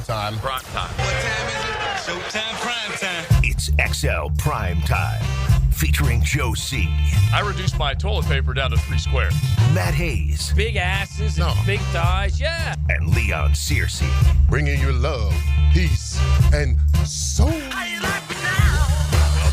Primetime. Primetime. What time is it? Showtime, primetime. It's XL Primetime, featuring Joe C. I reduced my toilet paper down to 3 squares. Matt Hayes. Big asses and big thighs, yeah. And Leon Searcy. Bringing you love, peace, and soul. Well,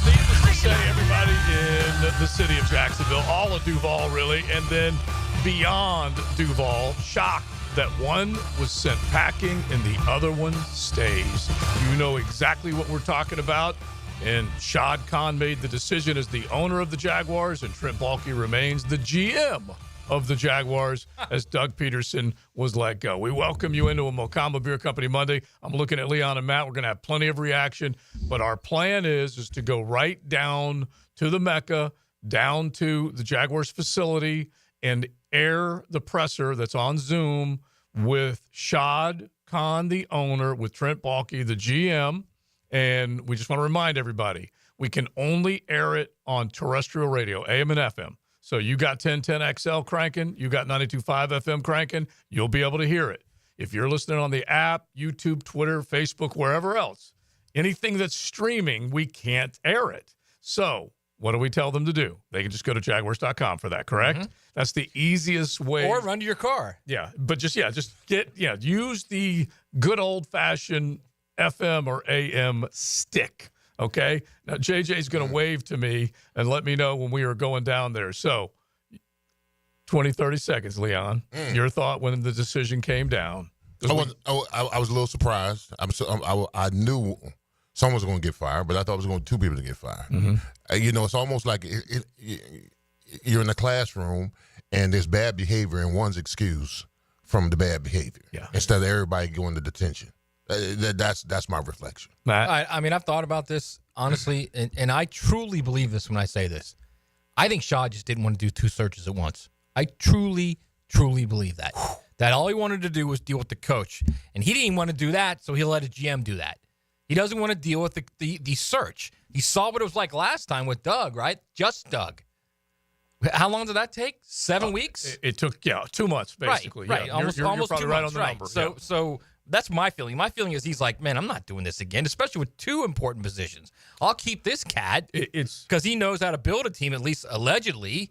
needless to say, everybody in the city of Jacksonville, all of Duval, really, and then beyond Duval, shocked that one was sent packing and the other one stays. You know exactly what we're talking about. And Shad Khan made the decision as the owner of the Jaguars, and Trent Baalke remains the GM of the Jaguars as Doug Pederson was let go. We welcome you into a Mocama Beer Company Monday. I'm looking at Leon and Matt. We're going to have plenty of reaction, but our plan is to go right down to the Mecca, down to the Jaguars facility, and air the presser that's on Zoom with Shad Khan, the owner, with Trent Baalke, the GM. And we just want to remind everybody, we can only air it on terrestrial radio, AM and FM. So you got 1010XL cranking, you got 92.5 FM cranking, you'll be able to hear it. If you're listening on the app, YouTube, Twitter, Facebook, wherever else, anything that's streaming, we can't air it. So what do we tell them to do? They can just go to Jaguars.com for that, correct? Mm-hmm. That's the easiest way. Or run to your car. Yeah, but use the good old-fashioned FM or AM stick, okay? Now, JJ's going to wave to me and let me know when we are going down there. So 20, 30 seconds, Leon. Your thought when the decision came down. I was a little surprised. I knew someone was going to get fired, but I thought it was going to two people to get fired. Mm-hmm. It's almost like you're in a classroom and there's bad behavior and one's excused from the bad behavior instead of everybody going to detention. That's my reflection. Matt? I mean, I've thought about this, honestly, and I truly believe this when I say this. I think Shad just didn't want to do 2 searches at once. I truly, truly believe that. That all he wanted to do was deal with the coach. And he didn't want to do that, so he'll let his GM do that. He doesn't want to deal with the search. He saw what it was like last time with Doug, right? Just Doug. How long did that take? 7 weeks? It took, 2 months, basically. Right. Yeah. Almost you're probably 2 right months, on the number. So that's my feeling. My feeling is he's like, man, I'm not doing this again, especially with 2 important positions. I'll keep this cat because he knows how to build a team, at least allegedly,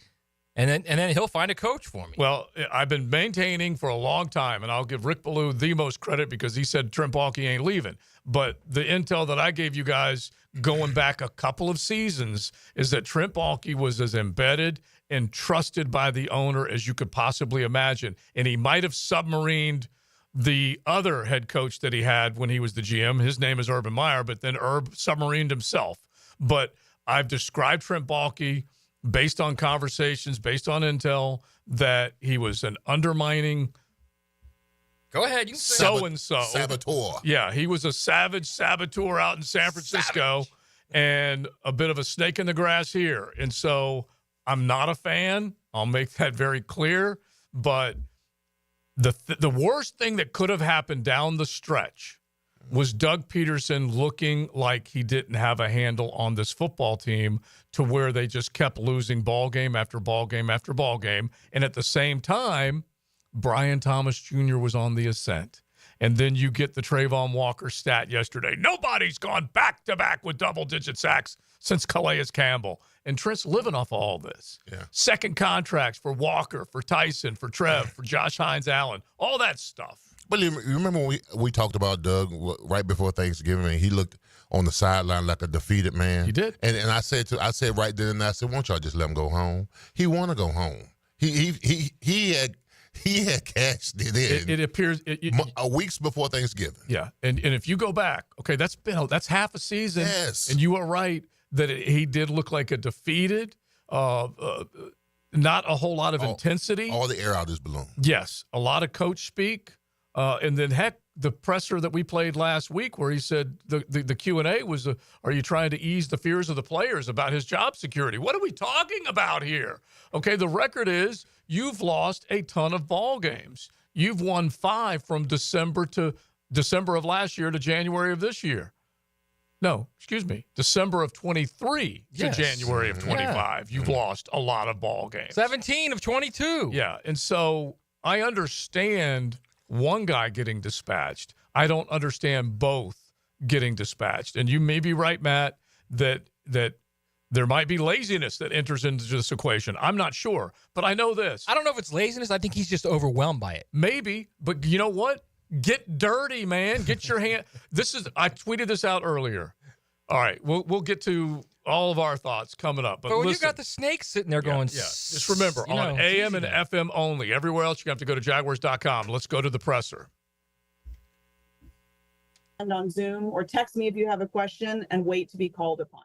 and then he'll find a coach for me. Well, I've been maintaining for a long time, and I'll give Rick Ballou the most credit because he said Trent Baalke ain't leaving. But the intel that I gave you guys going back a couple of seasons is that Trent Baalke was as embedded and trusted by the owner as you could possibly imagine. And he might have submarined the other head coach that he had when he was the GM. His name is Urban Meyer, but then Herb submarined himself. But I've described Trent Baalke based on conversations, based on intel, that he was an undermining Go ahead. You can say so-and-so. Saboteur. Yeah, he was a savage saboteur out in San Francisco and a bit of a snake in the grass here. And so I'm not a fan. I'll make that very clear. But the worst thing that could have happened down the stretch was Doug Pederson looking like he didn't have a handle on this football team to where they just kept losing ball game after ball game after ball game. And at the same time, Brian Thomas Jr. was on the ascent. And then you get the Trayvon Walker stat yesterday. Nobody's gone back-to-back with double-digit sacks since Calais Campbell. And Trent's living off all this. Yeah. Second contracts for Walker, for Tyson, for Trev, for Josh Hines-Allen, all that stuff. But you remember when we talked about Doug right before Thanksgiving, and he looked on the sideline like a defeated man? He did. And I said right then and I said, why don't y'all just let him go home? He want to go home. He had cashed it in. It appears weeks before Thanksgiving. Yeah, and if you go back, okay, that's half a season. Yes, and you are right that he did look like a defeated, not a whole lot of intensity. All the air out his balloon. Yes, a lot of coach speak, and then heck, the presser that we played last week where he said the Q&A was, are you trying to ease the fears of the players about his job security? What are we talking about here? Okay, the record is you've lost a ton of ball games. You've won 5 from December of last year to January of this year. No, excuse me, December of 23 to January of 25. Yeah. You've lost a lot of ball games. 17 of 22. Yeah, and so I understand one guy getting dispatched. I don't understand both getting dispatched. And you may be right, Matt, that there might be laziness that enters into this equation. I'm not sure, but I know this. I don't know if it's laziness. I think he's just overwhelmed by it. Maybe, but you know what? Get dirty, man. Get your hand. I tweeted this out earlier. All right, we'll get to all of our thoughts coming up. But when listen, you got the snakes sitting there going, just remember, on AM and FM only. Everywhere else, you have to go to Jaguars.com. Let's go to the presser. And on Zoom, or text me if you have a question and wait to be called upon.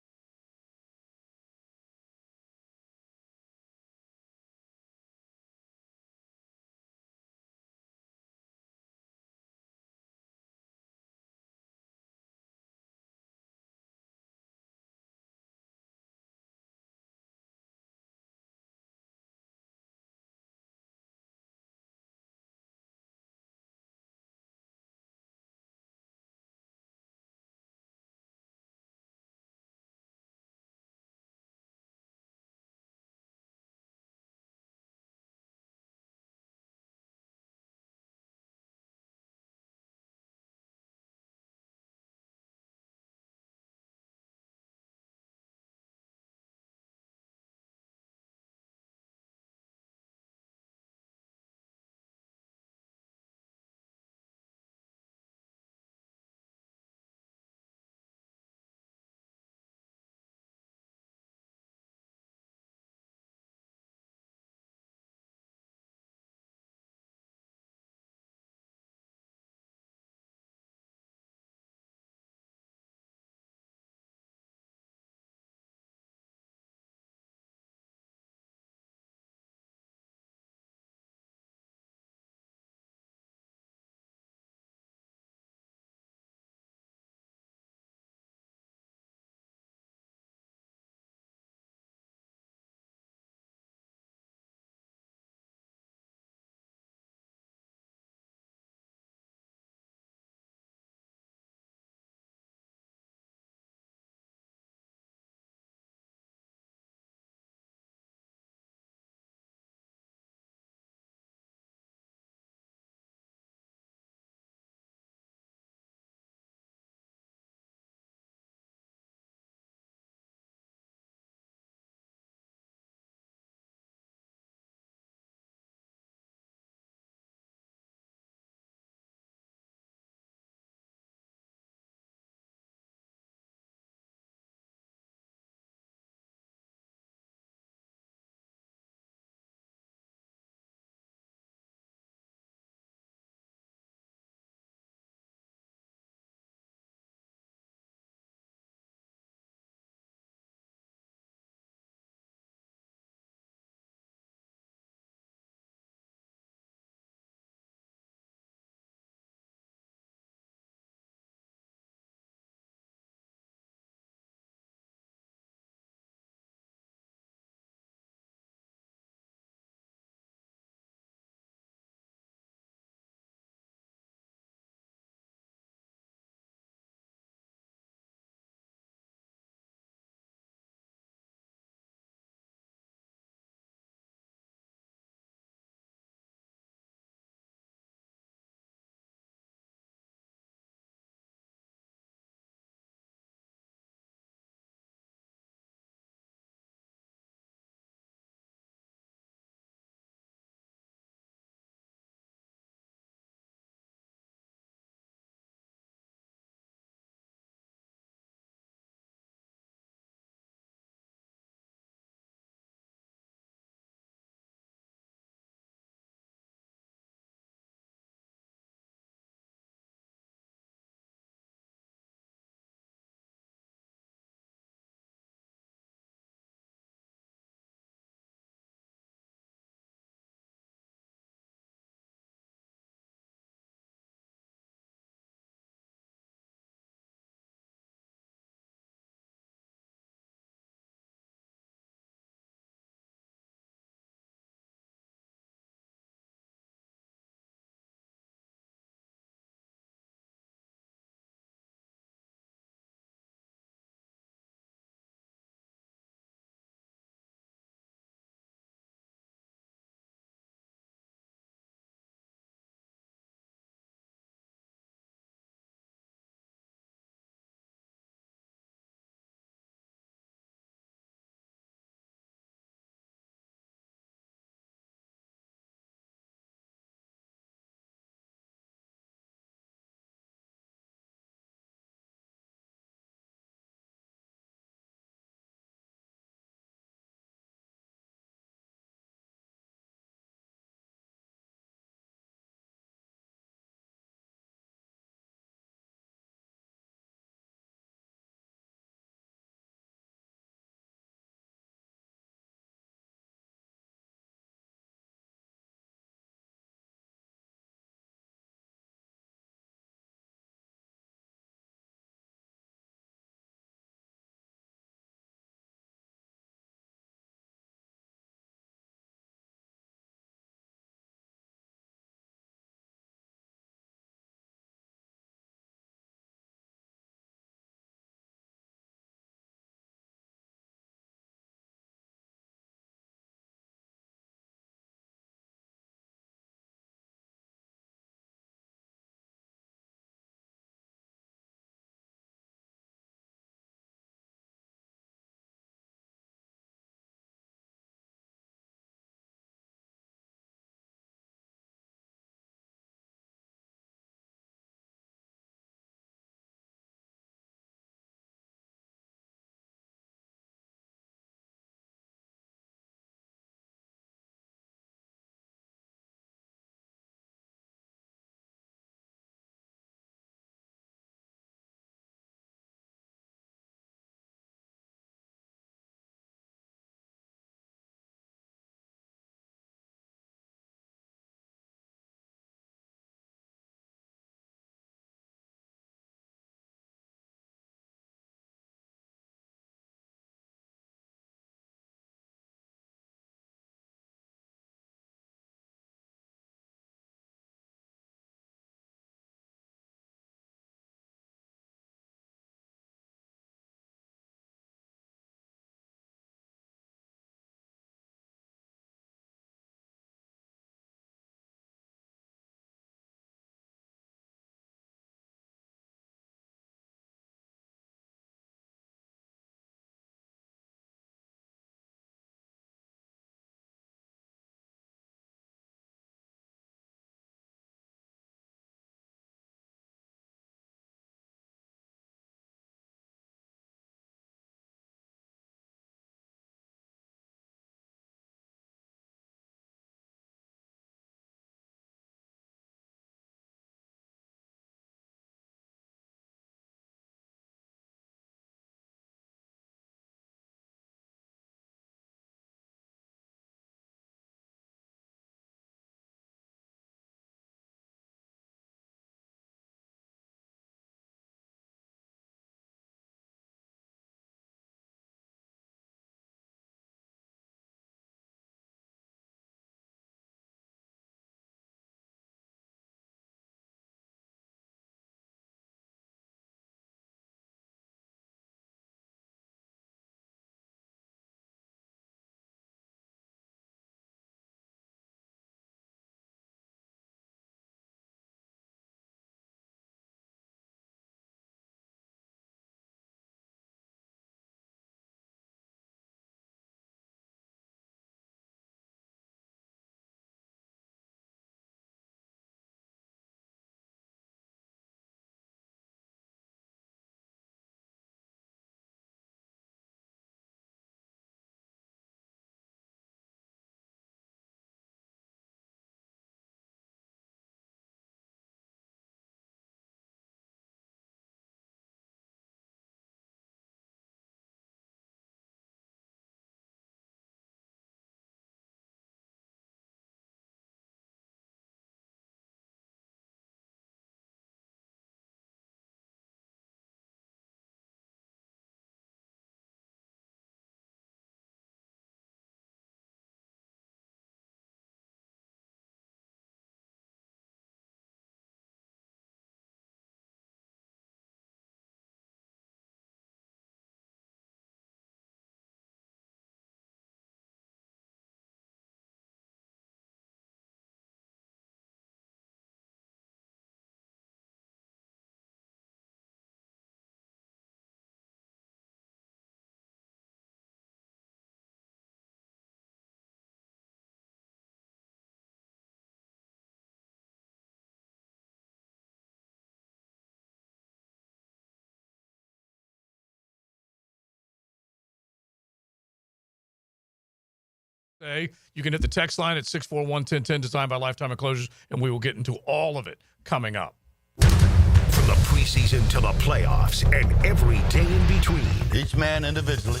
Hey, you can hit the text line at 641-1010, designed by Lifetime Enclosures, and we will get into all of it coming up. From the preseason to the playoffs and every day in between. Each man individually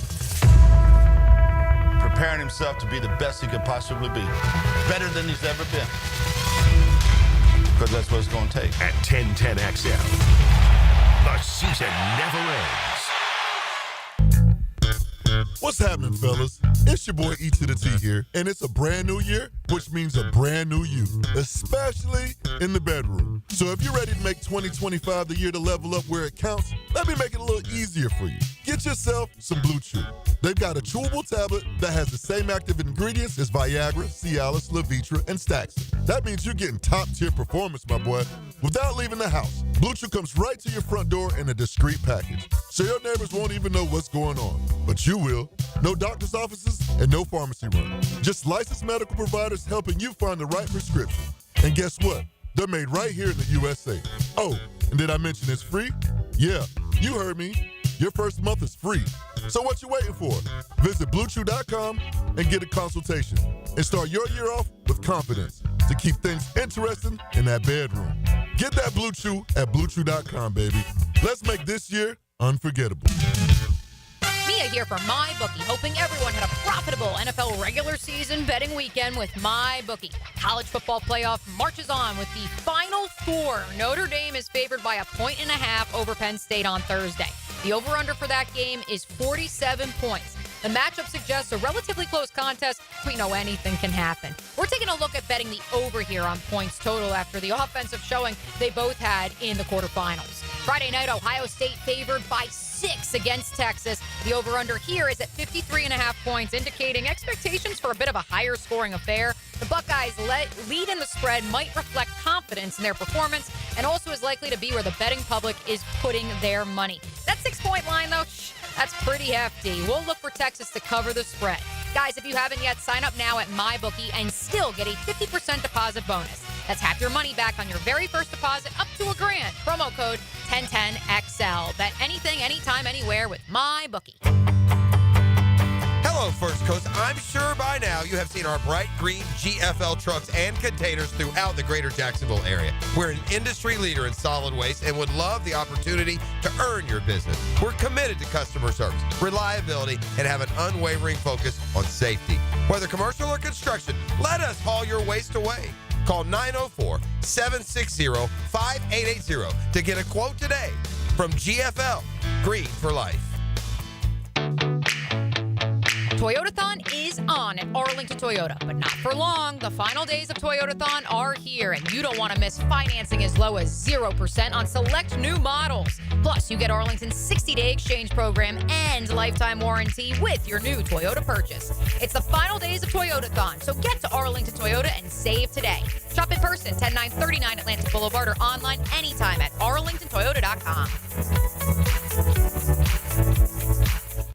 preparing himself to be the best he could possibly be. Better than he's ever been. Because that's what it's going to take. At 1010XL, the season never ends. What's happening, fellas? It's your boy E to the T here, and it's a brand new year, which means a brand new you, especially in the bedroom. So if you're ready to make 2025 the year to level up where it counts, let me make it a little easier for you. Get yourself some Blue Chew. They've got a chewable tablet that has the same active ingredients as Viagra, Cialis, Levitra, and Staxon. That means you're getting top-tier performance, my boy, without leaving the house. Blue Chew comes right to your front door in a discreet package, so your neighbors won't even know what's going on. But you will. No doctor's offices and no pharmacy run. Just licensed medical providers helping you find the right prescription. And guess what? They're made right here in the USA. Oh, and did I mention it's free? Yeah, you heard me. Your first month is free. So what you waiting for? Visit BlueChew.com and get a consultation. And start your year off with confidence to keep things interesting in that bedroom. Get that Blue Chew at BlueChew.com, baby. Let's make this year unforgettable. Mia here for MyBookie, hoping everyone had a profitable NFL regular season betting weekend with MyBookie. College football playoff marches on with the Final Four. Notre Dame is favored by 1.5 over Penn State on Thursday. The over-under for that game is 47 points. The matchup suggests a relatively close contest. We know anything can happen. We're taking a look at betting the over here on points total after the offensive showing they both had in the quarterfinals. Friday night, Ohio State favored by 6 against Texas. The over-under here is at 53.5 points, indicating expectations for a bit of a higher scoring affair. The Buckeyes' lead in the spread might reflect confidence in their performance and also is likely to be where the betting public is putting their money. That 6-point line, though, that's pretty hefty. We'll look for Texas to cover the spread. Guys, if you haven't yet, sign up now at MyBookie and still get a 50% deposit bonus. That's half your money back on your very first deposit up to $1,000. Promo code 1010XL. Bet anything, anytime, anywhere with MyBookie. Hello, First Coast. I'm sure by now you have seen our bright green GFL trucks and containers throughout the greater Jacksonville area. We're an industry leader in solid waste and would love the opportunity to earn your business. We're committed to customer service, reliability, and have an unwavering focus on safety. Whether commercial or construction, let us haul your waste away. Call 904-760-5880 to get a quote today from GFL, Green for Life. Toyotathon is on at Arlington Toyota, but not for long. The final days of Toyotathon are here, and you don't want to miss financing as low as 0% on select new models. Plus, you get Arlington's 60-day exchange program and lifetime warranty with your new Toyota purchase. It's the final days of Toyotathon, so get to Arlington Toyota and save today. Shop in person, 10939 Atlantic Boulevard, or online anytime at arlingtontoyota.com.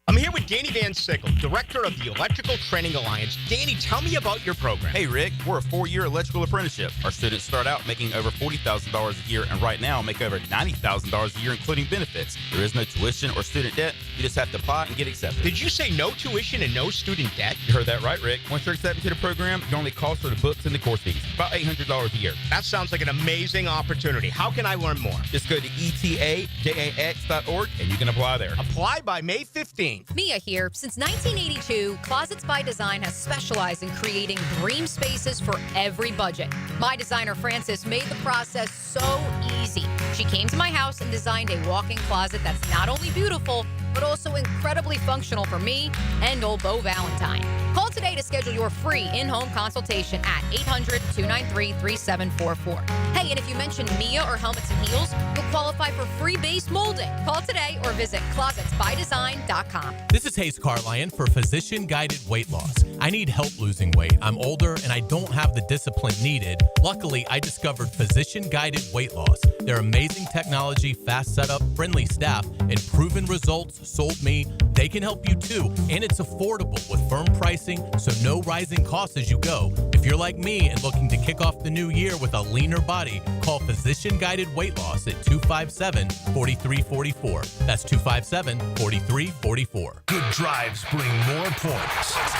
I'm here with Danny Van Sickle, director of the Electrical Training Alliance. Danny, tell me about your program. Hey, Rick, we're a 4-year electrical apprenticeship. Our students start out making over $40,000 a year, and right now make over $90,000 a year, including benefits. There is no tuition or student debt. You just have to apply and get accepted. Did you say no tuition and no student debt? You heard that right, Rick. Once you're accepted to the program, your only cost are the books and the course fees. About $800 a year. That sounds like an amazing opportunity. How can I learn more? Just go to etajax.org, and you can apply there. Apply by May 15th. Mia here. Since 1982, Closets by Design has specialized in creating dream spaces for every budget. My designer, Frances, made the process so easy. She came to my house and designed a walk-in closet that's not only beautiful, but also incredibly functional for me and old Beau Valentine. Call today to schedule your free in-home consultation at 800-293-3744. Hey, and if you mention Mia or Helmets and Heels, you'll qualify for free base molding. Call today or visit closetsbydesign.com. This is Hayes Carlion for Physician Guided Weight Loss. I need help losing weight. I'm older and I don't have the discipline needed. Luckily, I discovered Physician Guided Weight Loss. Their amazing technology, fast setup, friendly staff, and proven results sold me. They can help you too, and it's affordable with firm pricing, so no rising costs as you go. If you're like me and looking to kick off the new year with a leaner body, call Physician Guided Weight Loss at 257-4344. That's 257-4344. Good drives bring more points. Let's go!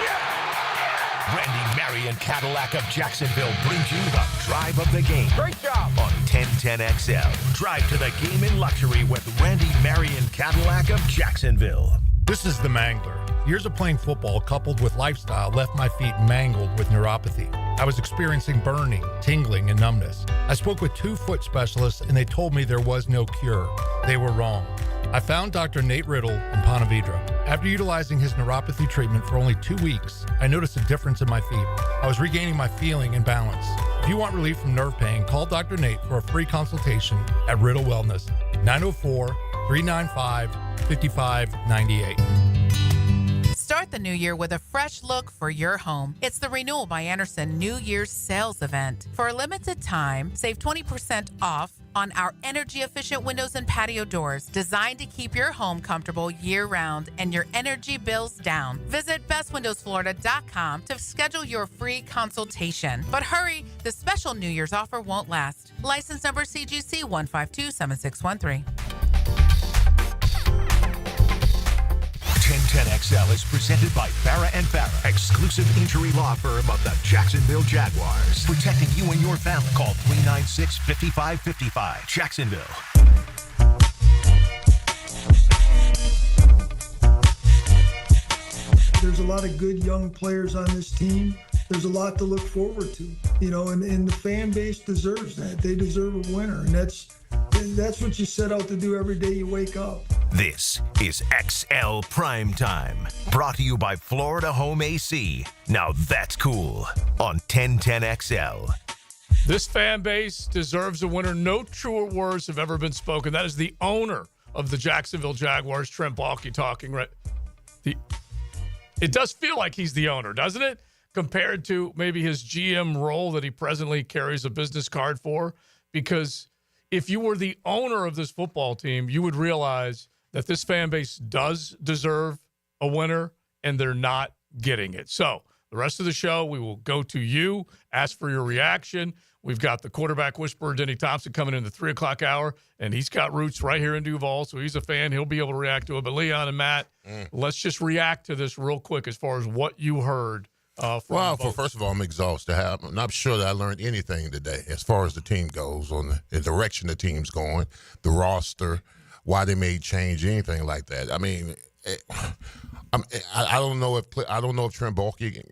Yeah! Randy Marion Cadillac of Jacksonville brings you the drive of the game. Great job. On 1010XL. Drive to the game in luxury with Randy Marion Cadillac of Jacksonville. This is the Mangler. Years of playing football coupled with lifestyle left my feet mangled with neuropathy. I was experiencing burning, tingling, and numbness. I spoke with 2 foot specialists and they told me there was no cure. They were wrong. I found Dr. Nate Riddle in Ponte Vedra. After utilizing his neuropathy treatment for only 2 weeks, I noticed a difference in my feet. I was regaining my feeling and balance. If you want relief from nerve pain, call Dr. Nate for a free consultation at Riddle Wellness, 904-395-5598. Start the new year with a fresh look for your home. It's the Renewal by Andersen New Year's sales event. For a limited time, save 20% off on our energy-efficient windows and patio doors designed to keep your home comfortable year-round and your energy bills down. Visit bestwindowsflorida.com to schedule your free consultation. But hurry, the special New Year's offer won't last. License number CGC 1527613. 1010XL is presented by Farrah & Farrah, exclusive injury law firm of the Jacksonville Jaguars. Protecting you and your family. Call 396-5555. Jacksonville. There's a lot of good young players on this team. There's a lot to look forward to, and the fan base deserves that. They deserve a winner, and that's what you set out to do every day you wake up. This is XL Primetime, brought to you by Florida Home AC. Now that's cool on 1010XL. This fan base deserves a winner. No truer words have ever been spoken. That is the owner of the Jacksonville Jaguars, Trent Baalke, talking. Right? It does feel like he's the owner, doesn't it? Compared to maybe his GM role that he presently carries a business card for. Because if you were the owner of this football team, you would realize that this fan base does deserve a winner, and they're not getting it. So the rest of the show, we will go to you, ask for your reaction. We've got the quarterback whisperer, Denny Thompson, coming in the 3 o'clock hour, and he's got roots right here in Duval, so he's a fan. He'll be able to react to it. But Leon and Matt, let's just react to this real quick as far as what you heard. First of all, I'm exhausted. I'm not sure that I learned anything today as far as the team goes, on the direction the team's going, the roster, why they made change, anything like that. I mean, I don't know if Trent Baalke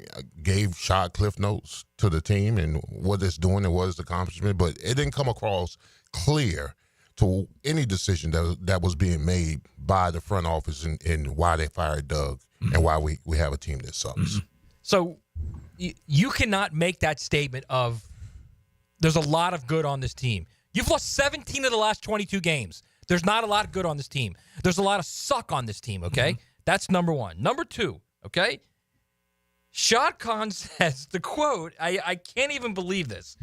gave shot cliff notes to the team and what it's doing and what its accomplishment, but it didn't come across clear to any decision that was being made by the front office and why they fired Doug and why we have a team that sucks. So you cannot make that statement of there's a lot of good on this team. You've lost 17 of the last 22 games. There's not a lot of good on this team. There's a lot of suck on this team, okay? That's number one. Number two, okay? Shad Khan says, the quote, I can't even believe this.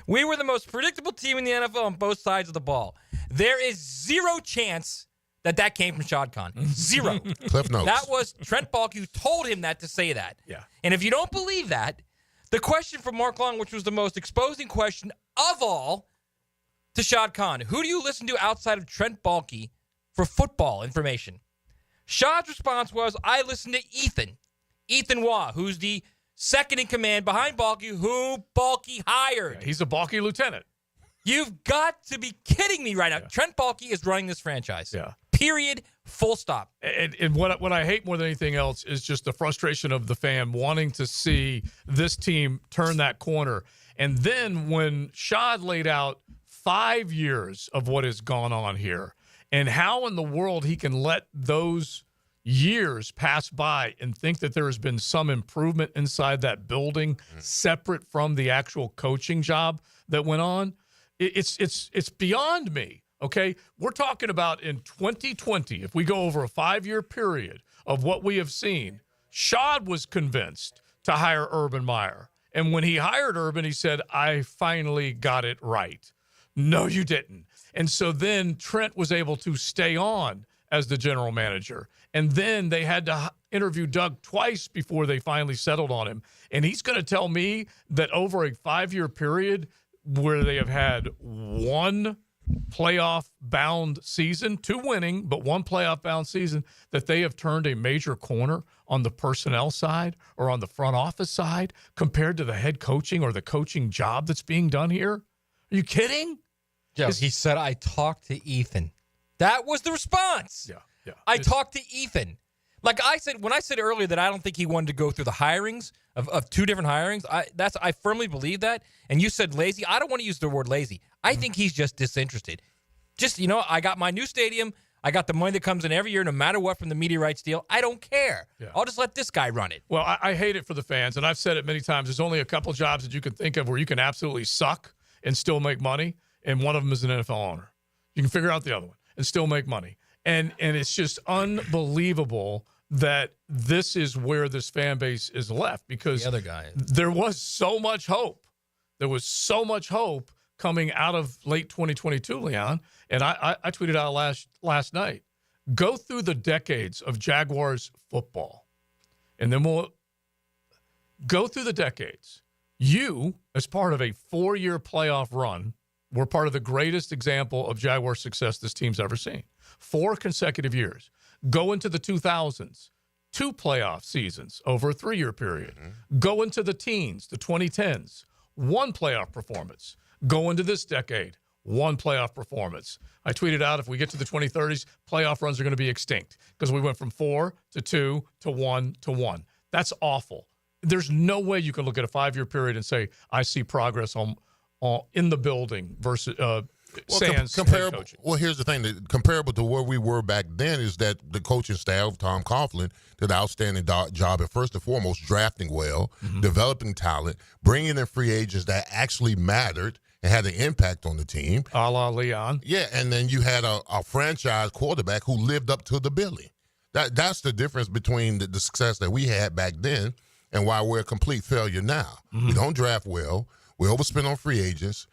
We were the most predictable team in the NFL on both sides of the ball. There is zero chance that came from Shad Khan. Zero. Cliff notes. That was Trent Baalke who told him that to say that. Yeah. And if you don't believe that, the question from Mark Long, which was the most exposing question of all to Shad Khan, who do you listen to outside of Trent Baalke for football information? Shad's response was, I listen to Ethan Waugh, who's the second in command behind Baalke, who Baalke hired. Yeah, he's a Baalke lieutenant. You've got to be kidding me right now. Trent Baalke is running this franchise. Yeah. Period. Full stop. And what I hate more than anything else is just the frustration of the fan wanting to see this team turn that corner. And then when Shad laid out 5 years of what has gone on here and how in the world he can let those years pass by and think that there has been some improvement inside that building separate from the actual coaching job that went on, it's beyond me. Okay, we're talking about in 2020, if we go over a 5-year period of what we have seen, Shad was convinced to hire Urban Meyer. And when he hired Urban, he said, I finally got it right. No, you didn't. And so then Trent was able to stay on as the general manager. And then they had to interview Doug twice before they finally settled on him. And he's going to tell me that over a 5-year period where they have had one playoff-bound season, 2 winning, but 1 playoff-bound season, that they have turned a major corner on the personnel side or on the front office side compared to the head coaching or the coaching job that's being done here? Are you kidding? Joe, he said, I talked to Ethan. That was the response. Yeah. I talked to Ethan. Like I said, when I said earlier that I don't think he wanted to go through the hirings of two different hirings, I firmly believe that. And you said lazy. I don't want to use the word lazy. I think he's just disinterested. Just, I got my new stadium. I got the money that comes in every year, no matter what, from the media rights deal. I don't care. Yeah. I'll just let this guy run it. Well, I hate it for the fans, and I've said it many times. There's only a couple jobs that you can think of where you can absolutely suck and still make money, and one of them is an NFL owner. You can figure out the other one and still make money. And it's just unbelievable that this is where this fan base is left, because the other guy, there was so much hope. There was so much hope coming out of late 2022, Leon. And I tweeted out last night, go through the decades of Jaguars football, and then we'll go through the decades. You, as part of a 4-year playoff run, were part of the greatest example of Jaguar success this team's ever seen. 4 consecutive years. Go into the 2000s, 2 playoff seasons over a 3-year period. Go into the teens, the 2010s, 1 playoff performance. Go into this decade, 1 playoff performance. I tweeted out, if we get to the 2030s, playoff runs are going to be extinct because we went from 4 to 2 to 1 to 1. That's awful. There's no way you can look at a 5-year period and say, I see progress on in the building versus sans comparable. coaching. Well, here's the thing. Comparable to where we were back then is that the coaching staff, Tom Coughlin, did an outstanding job at first and foremost drafting well, developing talent, bringing in free agents that actually mattered and had an impact on the team. A la Leon. Yeah, and then you had a franchise quarterback who lived up to the billing. That's the difference between the success that we had back then and why we're a complete failure now. We don't draft well. We overspend on free agents.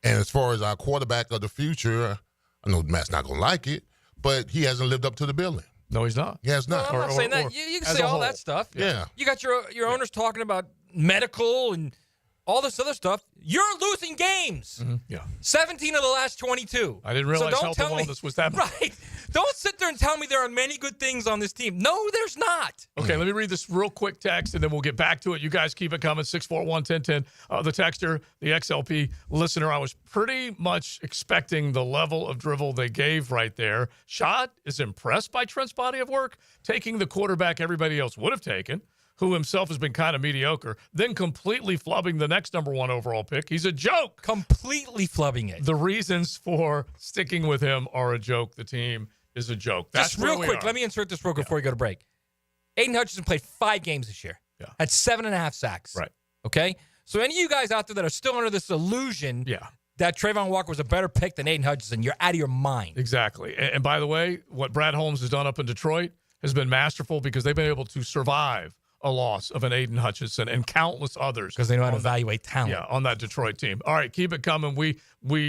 And as far as our quarterback of the future, I know Matt's not going to like it, but he hasn't lived up to the billing. No, he's not. He has not. No, I'm not saying that. You can say all that stuff. Yeah. You got your owners talking about medical and all this other stuff. You're losing games. Yeah. 17 of the last 22. I didn't realize health and wellness was that much. Right. Don't sit there and tell me there are many good things on this team. No, there's not. Okay, let me read this real quick text, and then we'll get back to it. You guys keep it coming, 641-1010. The texter, the XLP listener, I was pretty much expecting the level of drivel they gave right there. Shad is impressed by Trent's body of work, taking the quarterback everybody else would have taken, who himself has been kind of mediocre, then completely flubbing the next number 1 overall pick. He's a joke. Completely flubbing it. The reasons for sticking with him are a joke. The team is a joke. That's just real quick. Let me insert this real quick before we go to break. Aiden Hutchinson played 5 games this year. Yeah. Had 7.5 sacks. Right. Okay? So any of you guys out there that are still under this illusion that Trayvon Walker was a better pick than Aiden Hutchinson, you're out of your mind. Exactly. And by the way, what Brad Holmes has done up in Detroit has been masterful because they've been able to survive a loss of an Aiden Hutchinson and countless others. Because they know how to evaluate talent. Yeah, on that Detroit team. All right, keep it coming. We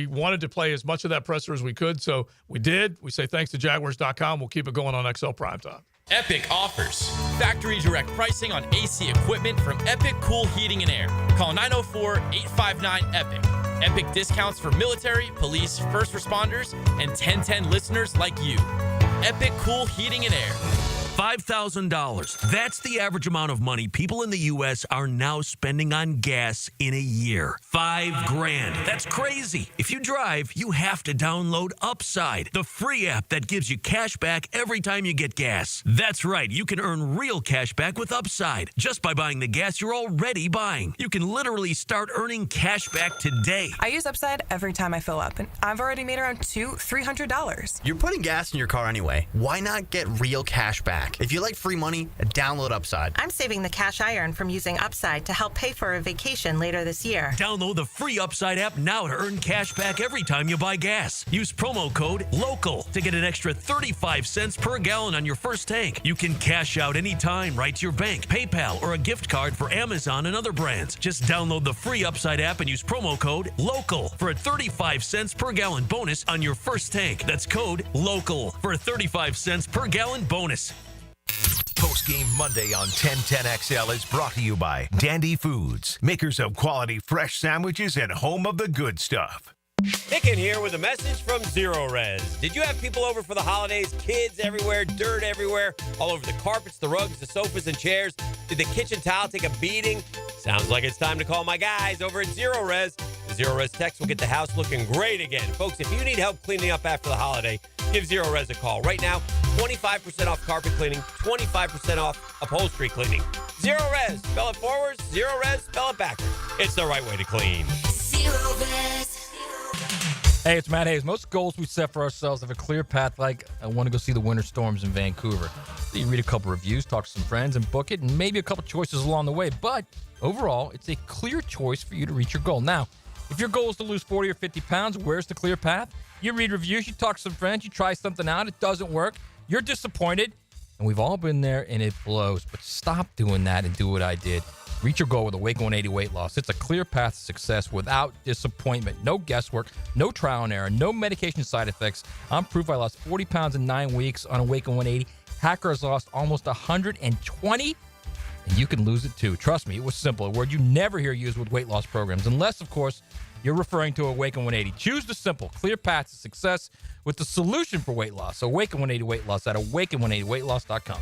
wanted to play as much of that presser as we could, so we did. We say thanks to Jaguars.com. We'll keep it going on XL Primetime. Epic offers. Factory direct pricing on AC equipment from Epic Cool Heating and Air. Call 904-859-EPIC. Epic discounts for military, police, first responders, and 1010 listeners like you. Epic Cool Heating and Air. $5,000. That's the average amount of money people in the U.S. are now spending on gas in a year. $5,000. That's crazy. If you drive, you have to download Upside, the free app that gives you cash back every time you get gas. That's right. You can earn real cash back with Upside just by buying the gas you're already buying. You can literally start earning cash back today. I use Upside every time I fill up, and I've already made around $300. You're putting gas in your car anyway. Why not get real cash back? If you like free money, download Upside. I'm saving the cash I earn from using Upside to help pay for a vacation later this year. Download the free Upside app now to earn cash back every time you buy gas. Use promo code LOCAL to get an extra 35 cents per gallon on your first tank. You can cash out anytime right to your bank, PayPal, or a gift card for Amazon and other brands. Just download the free Upside app and use promo code LOCAL for a 35 cents per gallon bonus on your first tank. That's code LOCAL for a 35 cents per gallon bonus. Post-game Monday on 1010XL is brought to you by Dandy Foods, makers of quality fresh sandwiches and home of the good stuff. Nick in here with a message from Zero Res. Did you have people over for the holidays? Kids everywhere, dirt everywhere, all over the carpets, the rugs, the sofas, and chairs. Did the kitchen tile take a beating? Sounds like it's time to call my guys over at Zero Res. The Zero Res techs will get the house looking great again. Folks, if you need help cleaning up after the holiday, give Zero Res a call. Right now, 25% off carpet cleaning, 25% off upholstery cleaning. Zero Res, spell it forwards. Zero Res, spell it backwards. It's the right way to clean. Zero Res. Hey, it's Matt Hayes. Most goals we set for ourselves have a clear path, like I want to go see the winter storms in Vancouver. So you read a couple reviews, talk to some friends, and book it, and maybe a couple choices along the way. But overall, it's a clear choice for you to reach your goal. Now, if your goal is to lose 40 or 50 pounds, where's the clear path? You read reviews, you talk to some friends, you try something out, it doesn't work, you're disappointed, and we've all been there, and it blows. But stop doing that and do what I did. Reach your goal with Awaken 180 weight loss. It's a clear path to success without disappointment. No guesswork, no trial and error, no medication side effects. I'm proof I lost 40 pounds in 9 weeks on Awaken 180. Hacker has lost almost 120, and you can lose it too. Trust me, it was simple. A word you never hear used with weight loss programs, unless, of course, you're referring to Awaken 180. Choose the simple, clear path to success with the solution for weight loss. Awaken 180 weight loss at awaken180weightloss.com.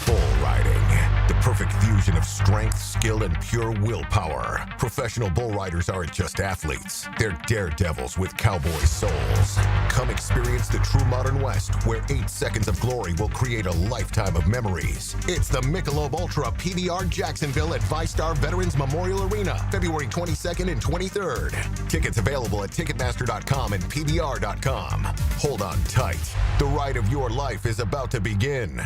Bull riding. The perfect fusion of strength, skill, and pure willpower. Professional bull riders aren't just athletes. They're daredevils with cowboy souls. Come experience the true modern West, where 8 seconds of glory will create a lifetime of memories. It's the Michelob Ultra PBR Jacksonville at ViStar Veterans Memorial Arena, February 22nd and 23rd. Tickets available at Ticketmaster.com and PBR.com. Hold on tight. The ride of your life is about to begin.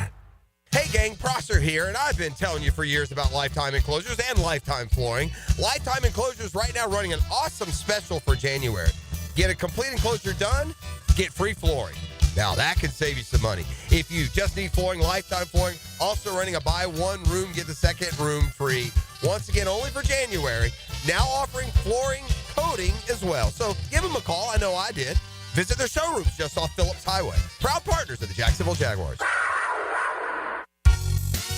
Hey gang, Prosser here, and I've been telling you for years about Lifetime Enclosures and Lifetime Flooring. Lifetime Enclosures right now running an awesome special for January. Get a complete enclosure done, get free flooring. Now that can save you some money. If you just need flooring, Lifetime Flooring also running a buy one room, get the second room free. Once again, only for January. Now offering flooring coating as well. So give them a call, I know I did. Visit their showrooms just off Phillips Highway. Proud partners of the Jacksonville Jaguars.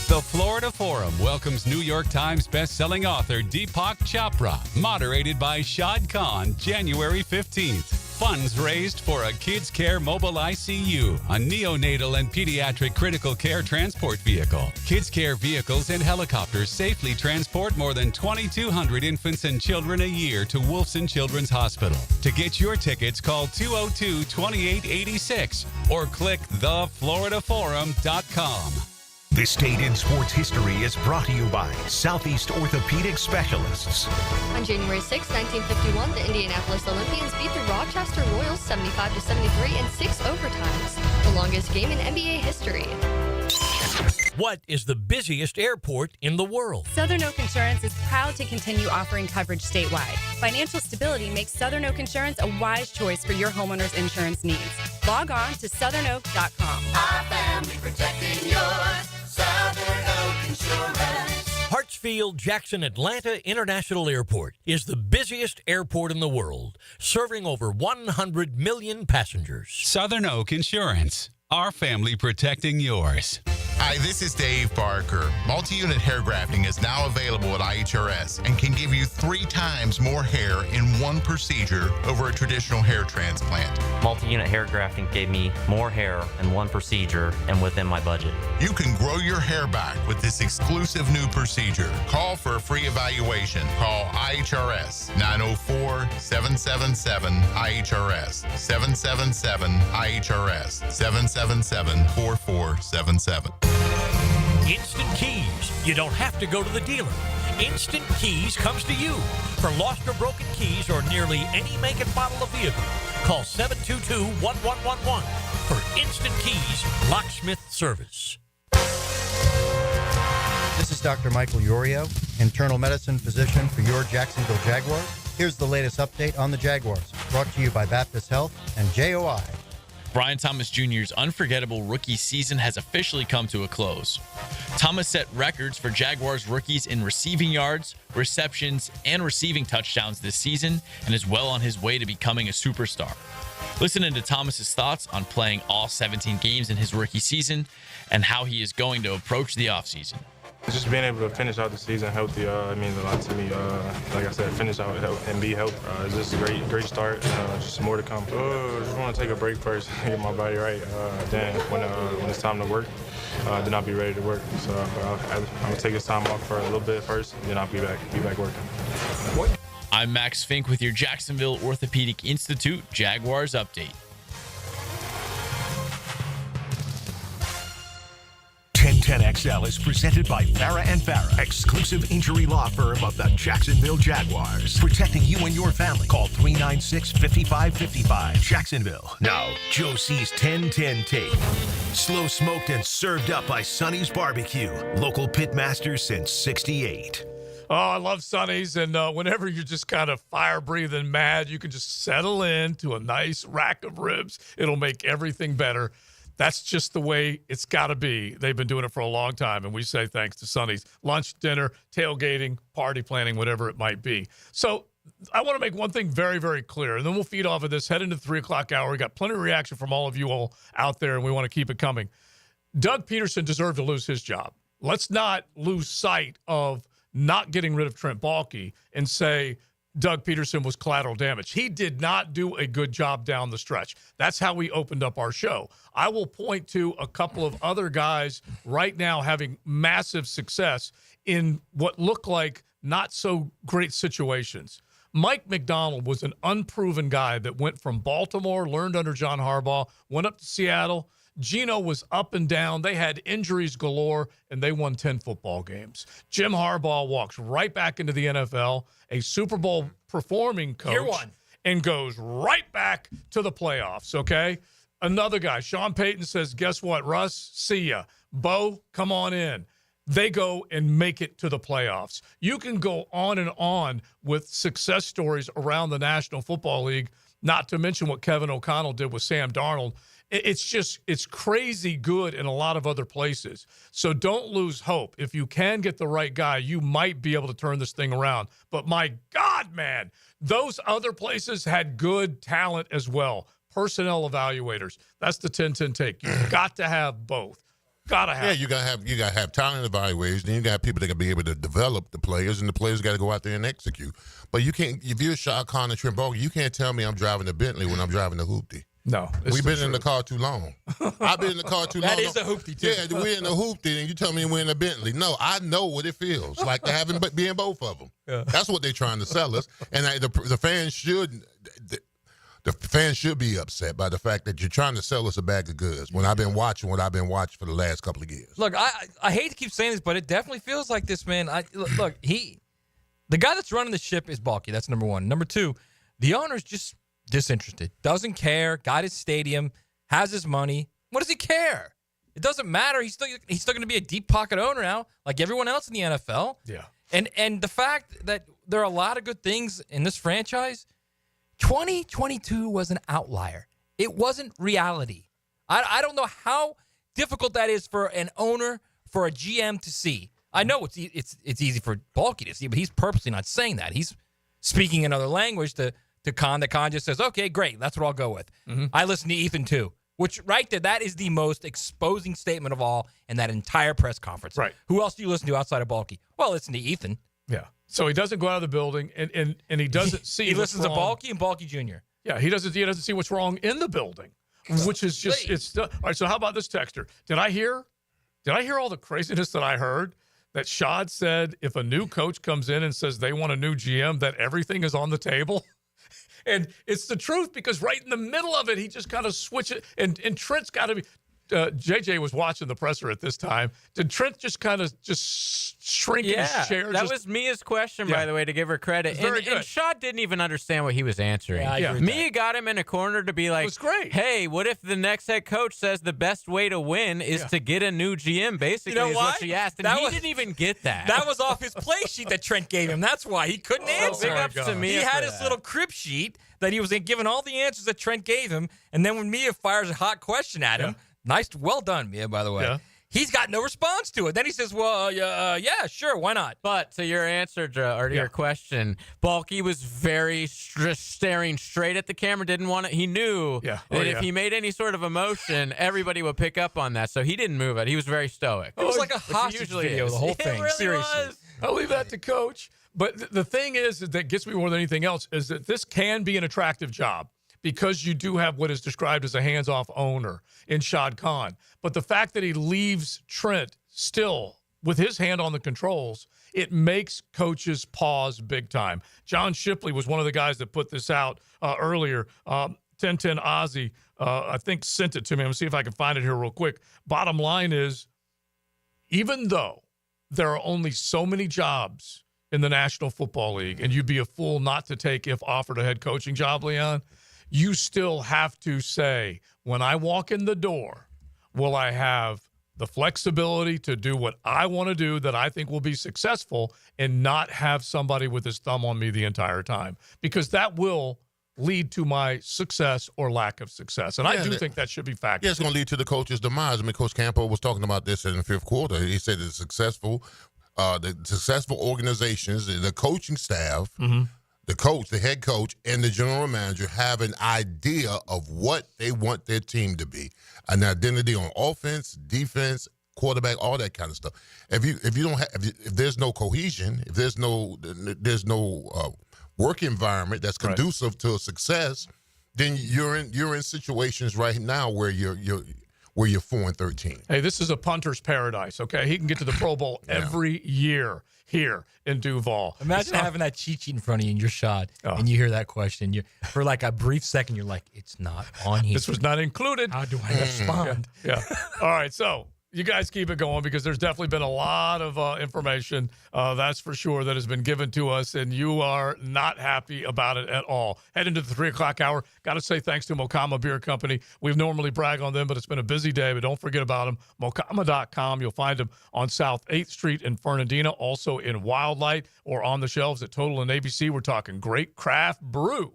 The Florida Forum welcomes New York Times bestselling author Deepak Chopra, moderated by Shad Khan, January 15th. Funds raised for a Kids Care Mobile ICU, a neonatal and pediatric critical care transport vehicle. Kids Care vehicles and helicopters safely transport more than 2,200 infants and children a year to Wolfson Children's Hospital. To get your tickets, call 202-2886 or click thefloridaforum.com. This Date in Sports History is brought to you by Southeast Orthopedic Specialists. On January 6, 1951, the Indianapolis Olympians beat the Rochester Royals 75-73 in 6 overtimes, the longest game in NBA history. What is the busiest airport in the world? Southern Oak Insurance is proud to continue offering coverage statewide. Financial stability makes Southern Oak Insurance a wise choice for your homeowner's insurance needs. Log on to southernoak.com. Our family protecting yours. Southern Oak Insurance. Hartsfield Jackson Atlanta International Airport is the busiest airport in the world, serving over 100 million passengers. Southern Oak Insurance. Our family protecting yours. Hi, this is Dave Barker. Multi-unit hair grafting is now available at IHRS and can give you 3 times more hair in one procedure over a traditional hair transplant. Multi-unit hair grafting gave me more hair in one procedure and within my budget. You can grow your hair back with this exclusive new procedure. Call for a free evaluation. Call IHRS 904-777-IHRS 777-IHRS 777-4477. Instant Keys. You don't have to go to the dealer. Instant Keys comes to you. For lost or broken keys or nearly any make and model of vehicle, call 722-1111 for Instant Keys locksmith service. This is Dr. Michael Iorio, internal medicine physician for your Jacksonville Jaguars. Here's the latest update on the Jaguars, brought to you by Baptist Health and JOI. Brian Thomas Jr.'s unforgettable rookie season has officially come to a close. Thomas set records for Jaguars rookies in receiving yards, receptions, and receiving touchdowns this season and is well on his way to becoming a superstar. Listen to Thomas's thoughts on playing all 17 games in his rookie season and how he is going to approach the offseason. Just being able to finish out the season healthy, it means a lot to me. Like I said, finish out and be healthy. It's just a great start. Just more to come. Just want to take a break first, get my body right. Then when it's time to work, then I'll be ready to work. So I'm gonna take this time off for a little bit first, then I'll be back working. I'm Max Fink with your Jacksonville Orthopedic Institute Jaguars update. 1010XL is presented by Farah and Farah, exclusive injury law firm of the Jacksonville Jaguars. Protecting you and your family. Call 396-5555. Jacksonville. Now, Joe C's 1010 tape. Slow smoked and served up by Sonny's Barbecue. Local pitmaster since 68. Oh, I love Sonny's, and whenever you're just kind of fire-breathing mad, you can just settle in to a nice rack of ribs. It'll make everything better. That's just the way it's got to be. They've been doing it for a long time, and we say thanks to Sonny's. Lunch, dinner, tailgating, party planning, whatever it might be. So I want to make one thing very, very clear, and then we'll feed off of this, head into the 3 o'clock hour. We got plenty of reaction from all of you all out there, and we want to keep it coming. Doug Pederson deserved to lose his job. Let's not lose sight of not getting rid of Trent Baalke and say Doug Pederson was collateral damage. He did not do a good job down the stretch. That's how we opened up our show. I will point to a couple of other guys right now having massive success in what look like not so great situations. Mike McDonald was an unproven guy that went from Baltimore, learned under John Harbaugh, went up to Seattle. Geno was up and down. They had injuries galore, and they won 10 football games. Jim Harbaugh walks right back into the NFL, a Super Bowl performing coach, Year one, and goes right back to the playoffs, okay? Another guy, Sean Payton, says, guess what, Russ? See ya. Bo, come on in. They go and make it to the playoffs. You can go on and on with success stories around the National Football League, not to mention what Kevin O'Connell did with Sam Darnold. It's crazy good in a lot of other places. So don't lose hope. If you can get the right guy, you might be able to turn this thing around. But my God, man, those other places had good talent as well. Personnel evaluators. That's the 10-10 take. You've got to have both. Gotta have. Yeah, you gotta have talent evaluators. Then you got people that can be able to develop the players, and the players got to go out there and execute. But you can't. If you're Shad Khan and Trent Baalke, you can't tell me I'm driving a Bentley when I'm driving a hoopty. No, we've been in the car too long. I've been in the car too long. That is a hoopty too. Yeah, we're in a hoopty, and you tell me we're in a Bentley. No, I know what it feels like to having be in both of them. Yeah. That's what they're trying to sell us, and the fans should. The fans should be upset by the fact that you're trying to sell us a bag of goods when I've been watching what I've been watching for the last couple of years. Look, I hate to keep saying this, but it definitely feels like this, man. The guy that's running the ship is Baalke. That's number one. Number two, the owner's just disinterested. Doesn't care. Got his stadium. Has his money. What does he care? It doesn't matter. He's still going to be a deep pocket owner now, like everyone else in the NFL. Yeah. And the fact that there are a lot of good things in this franchise. 2022 was an outlier. It wasn't reality. I don't know how difficult that is for an owner, for a GM to see. I know it's easy for Baalke to see, but he's purposely not saying that. He's speaking another language to Khan. That Khan just says, okay, great, that's what I'll go with. Mm-hmm. I listen to Ethan too, which right there, that is the most exposing statement of all in that entire press conference. Right. Who else do you listen to outside of Baalke? Well, listen to Ethan. Yeah. So he doesn't go out of the building, and he doesn't see. He listens wrong. to Baalke and Baalke Jr. Yeah, he doesn't see what's wrong in the building, which is just all right. So how about this texter? Did I hear all the craziness that I heard? That Shad said if a new coach comes in and says they want a new GM, that everything is on the table. And it's the truth, because right in the middle of it, he just kind of switches. And Trent's got to be. JJ was watching the presser at this time. Did Trent just kind of shrink in his chair? That was Mia's question, by the way, to give her credit. And Shad didn't even understand what he was answering. Mia got him in a corner to be like, great. Hey, what if the next head coach says the best way to win is to get a new GM, basically, is what she asked. And he didn't even get that. That was off his play sheet that Trent gave him. That's why he couldn't answer. Big ups to Mia. He had his little crib sheet that he was given all the answers that Trent gave him. And then when Mia fires a hot question at him, nice, well done, Mia, by the way. Yeah. He's got no response to it. Then he says, well, yeah, sure, why not? But to your answer, Joe, or to your question, Baalke was very staring straight at the camera, didn't want it. He knew that if he made any sort of emotion, everybody would pick up on that. So he didn't move it. He was very stoic. It was like a hostage video, the whole thing. Really Seriously. was. I'll leave that to Coach. But the thing is that gets me more than anything else is that this can be an attractive job because you do have what is described as a hands-off owner in Shad Khan. But the fact that he leaves Trent still with his hand on the controls, it makes coaches pause big time. John Shipley was one of the guys that put this out earlier. 1010 Ozzy, I think, sent it to me. I'm going to see if I can find it here real quick. Bottom line is, even though there are only so many jobs in the National Football League, and you'd be a fool not to take if offered a head coaching job, Leon, you still have to say, when I walk in the door, will I have the flexibility to do what I want to do that I think will be successful and not have somebody with his thumb on me the entire time? Because that will lead to my success or lack of success. And I do think that should be factored. Yeah, it's going to lead to the coach's demise. I mean, Coach Campo was talking about this in the fifth quarter. He said the successful organizations, the coaching staff, the coach, the head coach, and the general manager have an idea of what they want their team to be, an identity on offense, defense, quarterback, all that kind of stuff. If there's no cohesion, if there's no work environment that's conducive to success, then you're in situations right now where you're 4-13. Hey, this is a punter's paradise, okay? He can get to the Pro Bowl every year here in Duval. Imagine having that cheat sheet in front of you in your shot, and you hear that question. For like a brief second, you're like, it's not on here. This was not included. How do I respond? Yeah. All right, so you guys keep it going because there's definitely been a lot of information, that's for sure, that has been given to us, and you are not happy about it at all. Head into the 3 o'clock hour. Got to say thanks to Mokama Beer Company. We normally brag on them, but it's been a busy day, but don't forget about them. Mokama.com. You'll find them on South 8th Street in Fernandina, also in Wildlight or on the shelves at Total and ABC. We're talking great craft brew.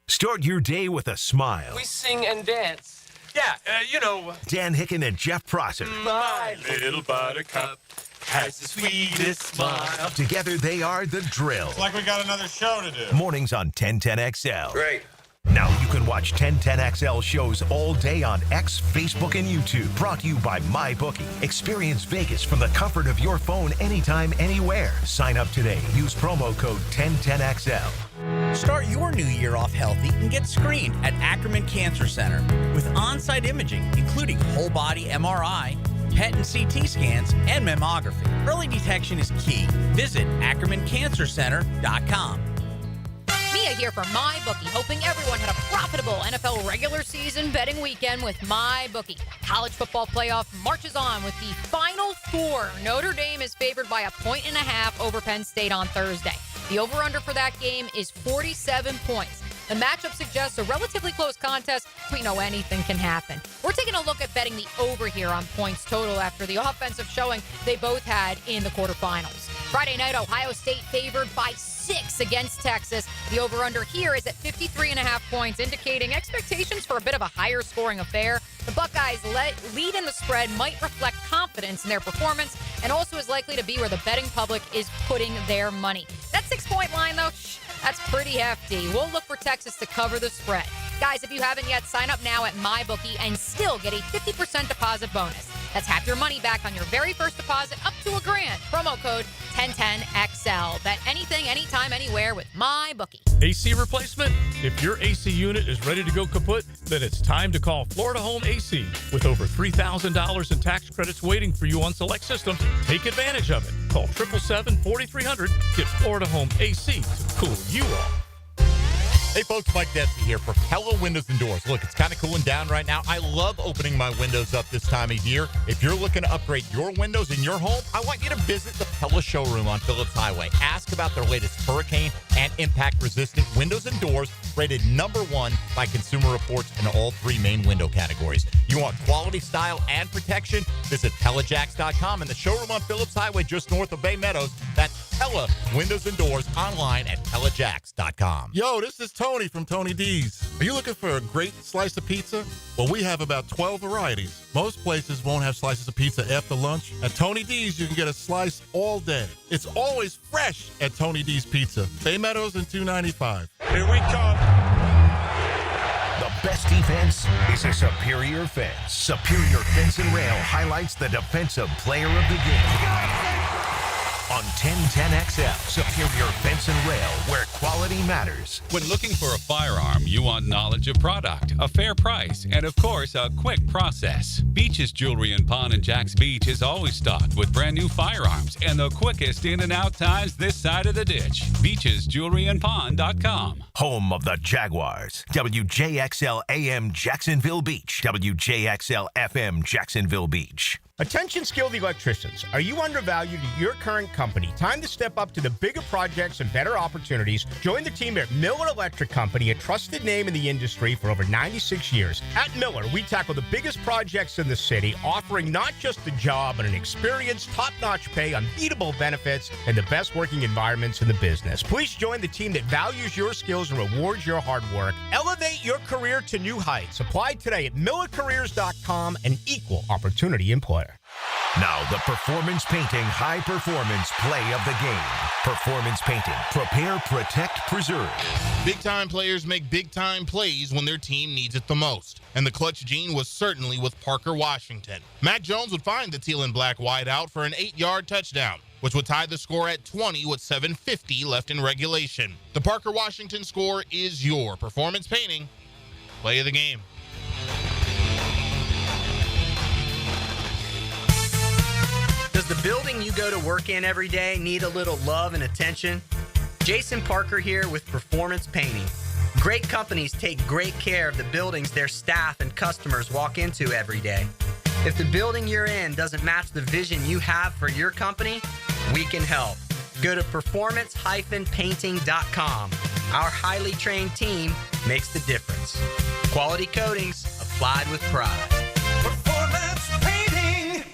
Start your day with a smile. We sing and dance. Yeah, you know. Dan Hicken and Jeff Prosser. My little buttercup has the sweetest smile. Together they are The Drill. It's like we got another show to do. Mornings on 1010XL. Great. Now you can watch 1010XL shows all day on X, Facebook, and YouTube. Brought to you by MyBookie. Experience Vegas from the comfort of your phone anytime, anywhere. Sign up today. Use promo code 1010XL. Start your new year off healthy and get screened at Ackerman Cancer Center with on-site imaging, including whole body MRI, PET and CT scans, and mammography. Early detection is key. Visit AckermanCancerCenter.com. Mia here for MyBookie, hoping everyone had a profitable NFL regular season betting weekend with MyBookie. College football playoff marches on with the Final Four. Notre Dame is favored by 1.5 over Penn State on Thursday. The over-under for that game is 47 points. The matchup suggests a relatively close contest. We know anything can happen. We're taking a look at betting the over here on points total after the offensive showing they both had in the quarterfinals. Friday night, Ohio State favored by 6 against Texas. The over-under here is at 53.5 points, indicating expectations for a bit of a higher scoring affair. The Buckeyes' lead in the spread might reflect confidence in their performance and also is likely to be where the betting public is putting their money. That 6-point line, though, that's pretty hefty. We'll look for Texas to cover the spread. Guys, if you haven't yet, sign up now at MyBookie and still get a 50% deposit bonus. That's half your money back on your very first deposit up to $1,000. Promo code 1010XL. Bet anything, anytime, anywhere with MyBookie. AC replacement? If your AC unit is ready to go kaput, then it's time to call Florida Home AC. With over $3,000 in tax credits waiting for you on select systems, take advantage of it. Call 777-4300. Get Florida Home AC to cool you off. Hey folks, Mike Dempsey here for Pella Windows and Doors. Look, it's kind of cooling down right now. I love opening my windows up this time of year. If you're looking to upgrade your windows in your home, I want you to visit the Pella showroom on Phillips Highway. Ask about their latest hurricane and impact-resistant windows and doors, rated #1 by Consumer Reports in all 3 main window categories. You want quality, style, and protection? Visit PellaJacks.com and the showroom on Phillips Highway just north of Bay Meadows. That's Pella Windows and Doors online at PellaJacks.com. Yo, this is Tony from Tony D's. Are you looking for a great slice of pizza? Well, we have about 12 varieties. Most places won't have slices of pizza after lunch. At Tony D's, you can get a slice all day. It's always fresh at Tony D's Pizza. Bay Meadows and 295. Here we come. The best defense is a superior fence. Superior Fence and Rail highlights the defensive player of the game. On 1010XL, Superior Fence and Rail, where quality matters. When looking for a firearm, you want knowledge of product, a fair price, and of course, a quick process. Beach's Jewelry and Pawn in Jax Beach is always stocked with brand new firearms and the quickest in and out times this side of the ditch. BeachesJewelryandPawn.com. Home of the Jaguars. WJXL AM Jacksonville Beach. WJXL FM Jacksonville Beach. Attention skilled electricians. Are you undervalued at your current company? Time to step up to the bigger projects and better opportunities. Join the team at Miller Electric Company, a trusted name in the industry for over 96 years. At Miller, we tackle the biggest projects in the city, offering not just a job, but an experience, top-notch pay, unbeatable benefits, and the best working environments in the business. Please join the team that values your skills and rewards your hard work. Elevate your career to new heights. Apply today at millercareers.com, an equal opportunity employer. Now, the Performance Painting High Performance Play of the Game. Performance Painting. Prepare, protect, preserve. Big-time players make big-time plays when their team needs it the most. And the clutch gene was certainly with Parker Washington. Mac Jones would find the teal and black wideout for an 8-yard touchdown, which would tie the score at 20 with 7:50 left in regulation. The Parker Washington score is your Performance Painting Play of the Game. Does the building you go to work in every day need a little love and attention? Jason Parker here with Performance Painting. Great companies take great care of the buildings their staff and customers walk into every day. If the building you're in doesn't match the vision you have for your company, we can help. Go to performance-painting.com. Our highly trained team makes the difference. Quality coatings applied with pride. Performance Painting.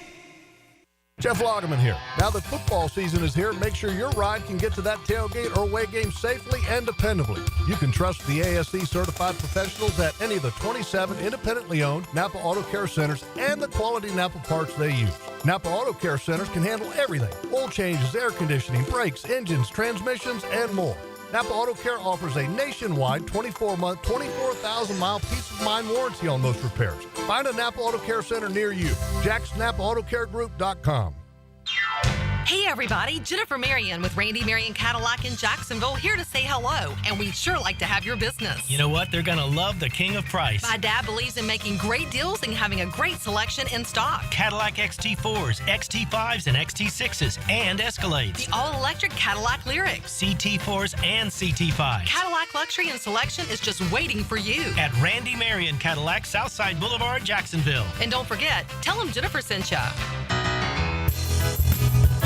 Jeff Lagerman here. Now that football season is here, make sure your ride can get to that tailgate or away game safely and dependably. You can trust the ASE certified professionals at any of the 27 independently owned Napa Auto Care Centers and the quality Napa parts they use. Napa Auto Care Centers can handle everything: oil changes, air conditioning, brakes, engines, transmissions, and more. Napa Auto Care offers a nationwide 24-month, 24,000-mile peace of mind warranty on most repairs. Find a Napa Auto Care Center near you. JacksNapaAutoCareGroup.com. Hey everybody, Jennifer Marion with Randy Marion Cadillac in Jacksonville here to say hello, and we'd sure like to have your business. You know what? They're going to love the king of price. My dad believes in making great deals and having a great selection in stock. Cadillac XT4s, XT5s, and XT6s, and Escalades. The all-electric Cadillac Lyriq. CT4s and CT5s. Cadillac luxury and selection is just waiting for you. At Randy Marion Cadillac, Southside Boulevard, Jacksonville. And don't forget, tell them Jennifer sent ya.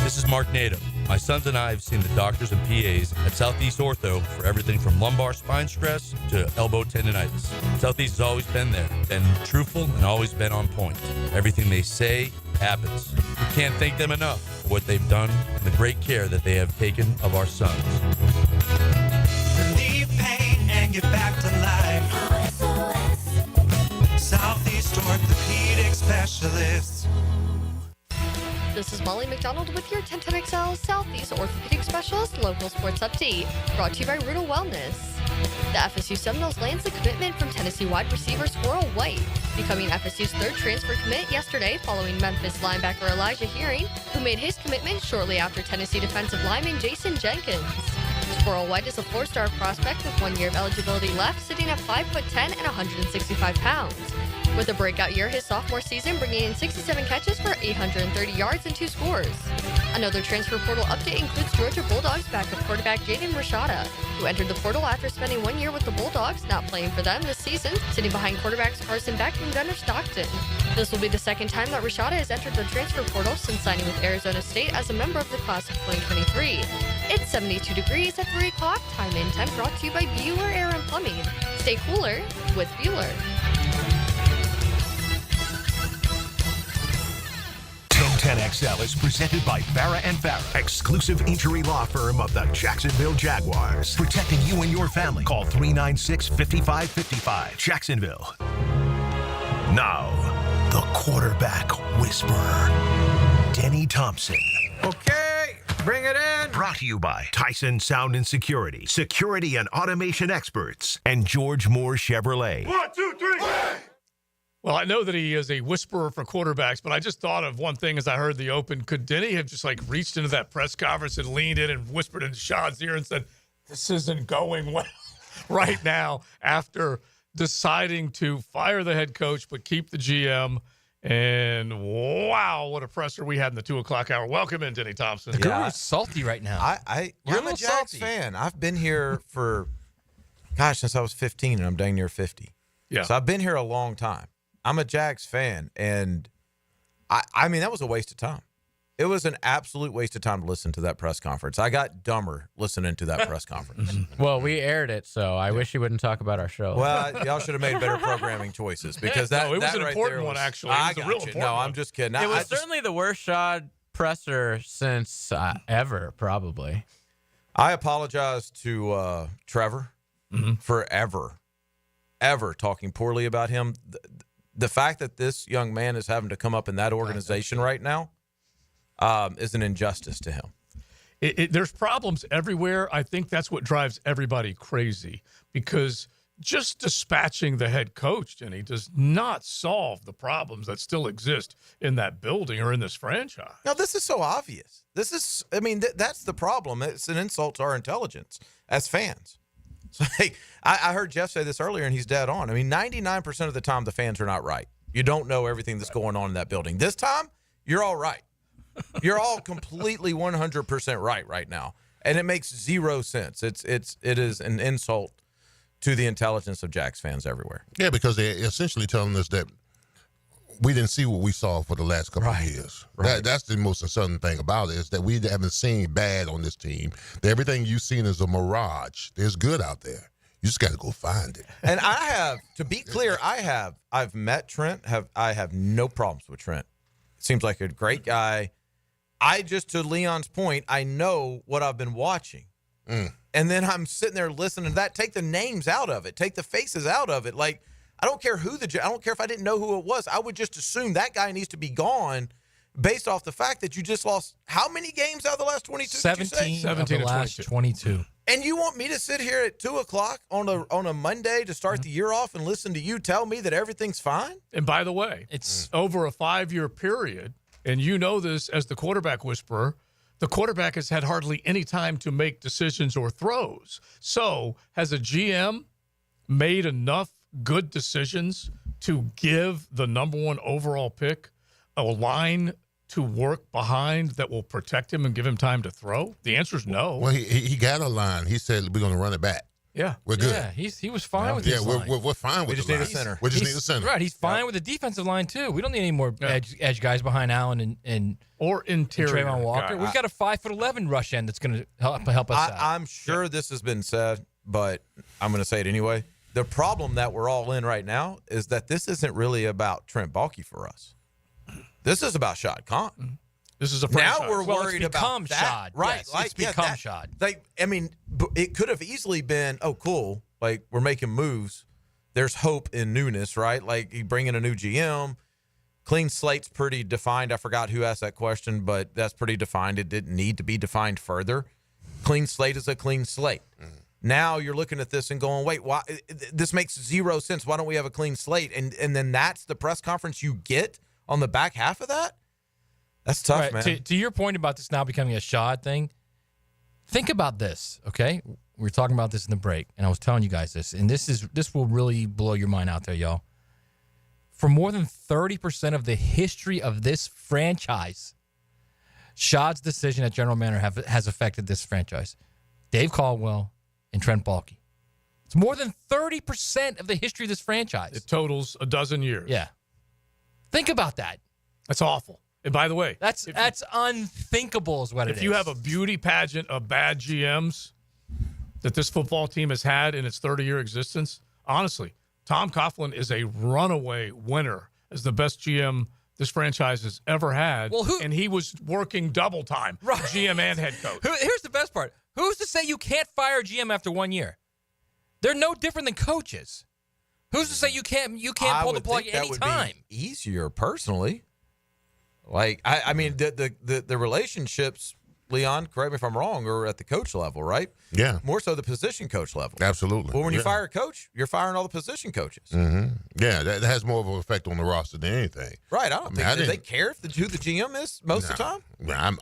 This is Mark Nato. My sons and I have seen the doctors and PAs at Southeast Ortho for everything from lumbar spine stress to elbow tendonitis. Southeast has always been there, been truthful, and always been on point. Everything they say happens. We can't thank them enough for what they've done and the great care that they have taken of our sons. Relieve pain and get back to life. Southeast Orthopedic Specialists. This is Molly McDonald with your 1010XL Southeast Orthopedic Specialist Local Sports Update, brought to you by Rutal Wellness. The FSU Seminoles lands the commitment from Tennessee wide receiver Squirrel White, becoming FSU's third transfer commit yesterday following Memphis linebacker Elijah Hearing, who made his commitment shortly after Tennessee defensive lineman Jason Jenkins. Squirrel White is a 4-star prospect with 1 year of eligibility left, sitting at 5'10" and 165 pounds. With a breakout year his sophomore season, bringing in 67 catches for 830 yards and 2 scores. Another transfer portal update includes Georgia Bulldogs backup quarterback Jaden Rashada, who entered the portal after spending 1 year with the Bulldogs, not playing for them this season, sitting behind quarterbacks Carson Beck and Gunnar Stockton. This will be the second time that Rashada has entered the transfer portal since signing with Arizona State as a member of the class of 2023. It's 72 degrees at 3 o'clock. Time in time brought to you by Bueller Air and Plumbing. Stay cooler with Bueller. 1010XL is presented by Farrah & Farrah, exclusive injury law firm of the Jacksonville Jaguars. Protecting you and your family. Call 396-5555. Jacksonville. Now, the quarterback whisperer, Denny Thompson. Okay, bring it in. Brought to you by Tyson Sound and Security, security and automation experts, and George Moore Chevrolet. 1, 2, 3. Well, I know that he is a whisperer for quarterbacks, but I just thought of one thing as I heard the open. Could Denny have just reached into that press conference and leaned in and whispered in Sean's ear and said, "This isn't going well right now," after deciding to fire the head coach but keep the GM? And wow, what a presser we had in the 2 o'clock hour. Welcome in, Denny Thompson. The guru is salty right now. I'm a Jags fan. I've been here for, since I was 15, and I'm dang near 50. Yeah. So I've been here a long time. I'm a Jags fan, and I mean, that was a waste of time. It was an absolute waste of time to listen to that press conference. I got dumber listening to that press conference. Well, we aired it, so I wish you wouldn't talk about our show. Well, y'all should have made better programming choices because it was that an right important there one, was, actually. I It was a got real you. important No, one. I'm just kidding. It was certainly the worst shot presser since ever, probably. I apologize to Trevor for ever talking poorly about him. The fact that this young man is having to come up in that organization right now is an injustice to him. There's problems everywhere. I think that's what drives everybody crazy, because just dispatching the head coach, Jenny, does not solve the problems that still exist in that building or in this franchise. No, this is so obvious. That's the problem. It's an insult to our intelligence as fans. So, I heard Jeff say this earlier, and he's dead on. I mean, 99% of the time, the fans are not right. You don't know everything that's going on in that building. This time, you're all right. You're all completely 100% right now, and it makes zero sense. It is an insult to the intelligence of Jags fans everywhere. Yeah, because they're essentially telling us that we didn't see what we saw for the last couple of years. Right. That's the most uncertain thing about it, is that we haven't seen bad on this team. That everything you've seen is a mirage. There's good out there. You just got to go find it. And I have, to be clear, I've met Trent. I have no problems with Trent. Seems like a great guy. To Leon's point, I know what I've been watching. And then I'm sitting there listening to that. Take the names out of it. Take the faces out of it. Like, I don't care I don't care if I didn't know who it was. I would just assume that guy needs to be gone based off the fact that you just lost how many games out of the last 22? 17 of the last 22. And you want me to sit here at 2 o'clock on a Monday to start the year off and listen to you tell me that everything's fine? And by the way, it's over a 5-year period, and you know this as the quarterback whisperer, the quarterback has had hardly any time to make decisions or throws. So has a GM made enough good decisions to give the number 1 overall pick a line to work behind that will protect him and give him time to throw? The answer is no. Well, he got a line. He said we're going to run it back. Yeah. We're good. Yeah, he was fine with his line. We're fine with just the need a line. center. We just need a center. Right, he's fine with the defensive line, too. We don't need any more edge guys behind Allen and or interior Trayvon Walker. guy. We've got a 5'11" rush end that's going to help us out. I'm sure this has been said, but I'm going to say it anyway. The problem that we're all in right now is that this isn't really about Trent Baalke for us. This is about Shad Khan. This is a franchise. Now we're worried it's become about that. Shad. Right. Yes, it's become Shad. It could have easily been, oh, cool. Like, we're making moves. There's hope in newness, right? Like, you bring in a new GM. Clean slate's pretty defined. I forgot who asked that question, but that's pretty defined. It didn't need to be defined further. Clean slate is a clean slate. Now you're looking at this and going, wait, why? This makes zero sense. Why don't we have a clean slate? And then that's the press conference you get on the back half of that? That's tough, man. To your point about this now becoming a Shad thing, think about this, okay? We were talking about this in the break, and I was telling you guys this, and this will really blow your mind out there, y'all. For more than 30% of the history of this franchise, Shad's decision at general manager has affected this franchise. Dave Caldwell and Trent Baalke. It's more than 30% of the history of this franchise. It totals a dozen years. Yeah. Think about that. That's awful. And by the way, that's unthinkable is what it is. If you have a beauty pageant of bad GMs that this football team has had in its 30-year existence, honestly, Tom Coughlin is a runaway winner as the best GM this franchise has ever had. And he was working double time, GM and head coach. Here's the best part. Who's to say you can't fire a GM after 1 year? They're no different than coaches. Who's to say you can't pull the plug any time? That would be easier, personally. Like, I mean, the relationships, Leon, correct me if I'm wrong, are at the coach level, right? Yeah. More so the position coach level. Absolutely. Well, when you fire a coach, you're firing all the position coaches. Mm-hmm. Yeah, that has more of an effect on the roster than anything. Right. I don't think they care who the GM is most of the time.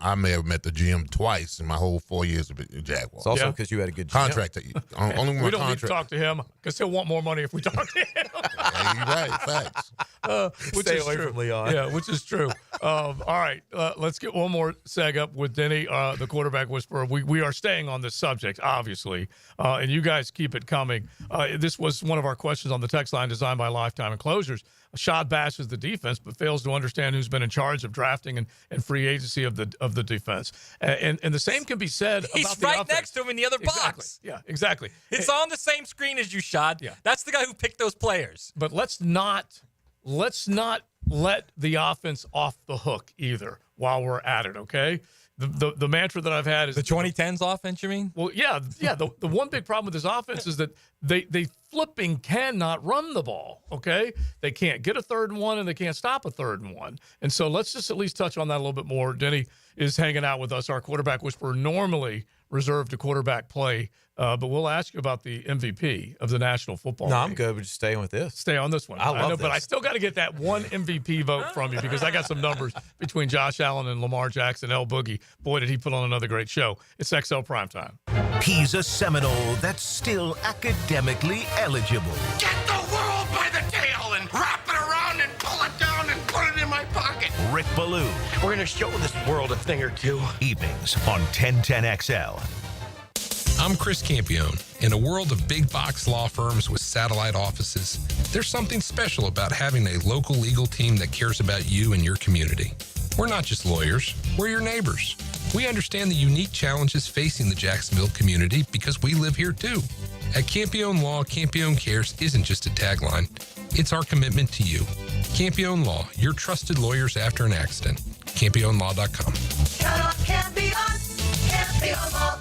I may have met the GM twice in my whole 4 years of Jaguars. It's also because you had a good GM. Contract. Only we don't need to talk to him because he'll want more money if we talk to him. Yeah, you're right. Facts. Which Stay is away true. from Leon. Yeah, which is true. All right, let's get one more seg up with Denny, the quarterback whisperer. We are staying on this subject, obviously, and you guys keep it coming. This was one of our questions on the text line designed by Lifetime Enclosures. Shad bashes the defense, but fails to understand who's been in charge of drafting and free agency of the defense. And the same can be said He's about the right offense. next to him in the other box. Yeah, exactly. It's on the same screen as you, Shad. Yeah. That's the guy who picked those players. But let's not let the offense off the hook either while we're at it, okay? The mantra that I've had is the 2010s offense, you mean? Well, yeah. The one big problem with this offense is that they flipping cannot run the ball, okay? They can't get a 3rd and 1, and they can't stop a 3rd and 1. And so let's just at least touch on that a little bit more. Denny is hanging out with us, our quarterback whisperer, normally reserved to quarterback play. But we'll ask you about the MVP of the National Football League. No, I'm good with just staying with this. Stay on this one. I love this. But I still got to get that one MVP vote from you because I got some numbers between Josh Allen and Lamar Jackson, El Boogie. Boy, did he put on another great show. It's XL Primetime. He's a Seminole that's still academically eligible. Get the world by the tail and wrap it around and pull it down and put it in my pocket. Rick Ballou. We're going to show this world a thing or two. Evenings on 1010XL. I'm Chris Campione. In a world of big box law firms with satellite offices, there's something special about having a local legal team that cares about you and your community. We're not just lawyers, we're your neighbors. We understand the unique challenges facing the Jacksonville community because we live here too. At Campione Law, Campione Cares isn't just a tagline, it's our commitment to you. Campione Law, your trusted lawyers after an accident. CampioneLaw.com. Count on Campione, Campione Law.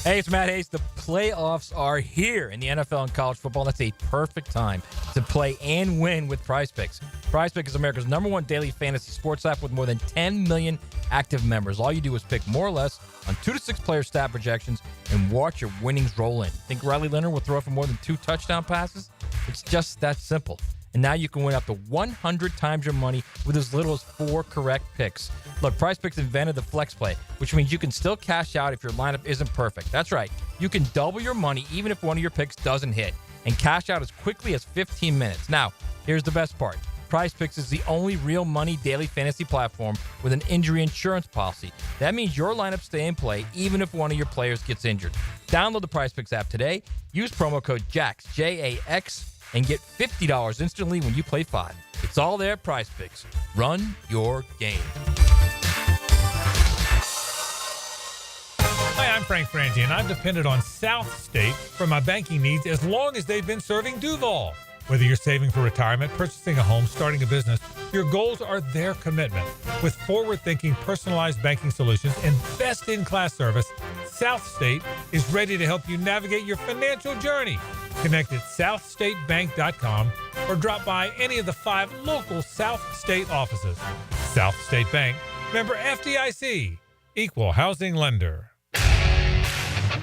Hey, it's Matt Hayes. The playoffs are here in the NFL and college football. That's a perfect time to play and win with PrizePicks. PrizePicks is America's #1 daily fantasy sports app with more than 10 million active members. All you do is pick more or less on 2 to 6 player stat projections and watch your winnings roll in. Think Riley Leonard will throw for more than 2 touchdown passes? It's just that simple. And now you can win up to 100 times your money with as little as 4 correct picks. Look, PrizePicks invented the flex play, which means you can still cash out if your lineup isn't perfect. That's right. You can double your money even if one of your picks doesn't hit and cash out as quickly as 15 minutes. Now, here's the best part. PrizePicks is the only real money daily fantasy platform with an injury insurance policy. That means your lineups stay in play even if one of your players gets injured. Download the PrizePicks app today. Use promo code JAX, J-A-X, and get $50 instantly when you play 5. It's all there at PrizePicks. Run your game. Hi, I'm Frank Frangie, and I've depended on South State for my banking needs as long as they've been serving Duval. Whether you're saving for retirement, purchasing a home, starting a business, your goals are their commitment. With forward-thinking, personalized banking solutions and best-in-class service, South State is ready to help you navigate your financial journey. Connect at southstatebank.com or drop by any of the 5 local South State offices. South State Bank, member FDIC, equal housing lender.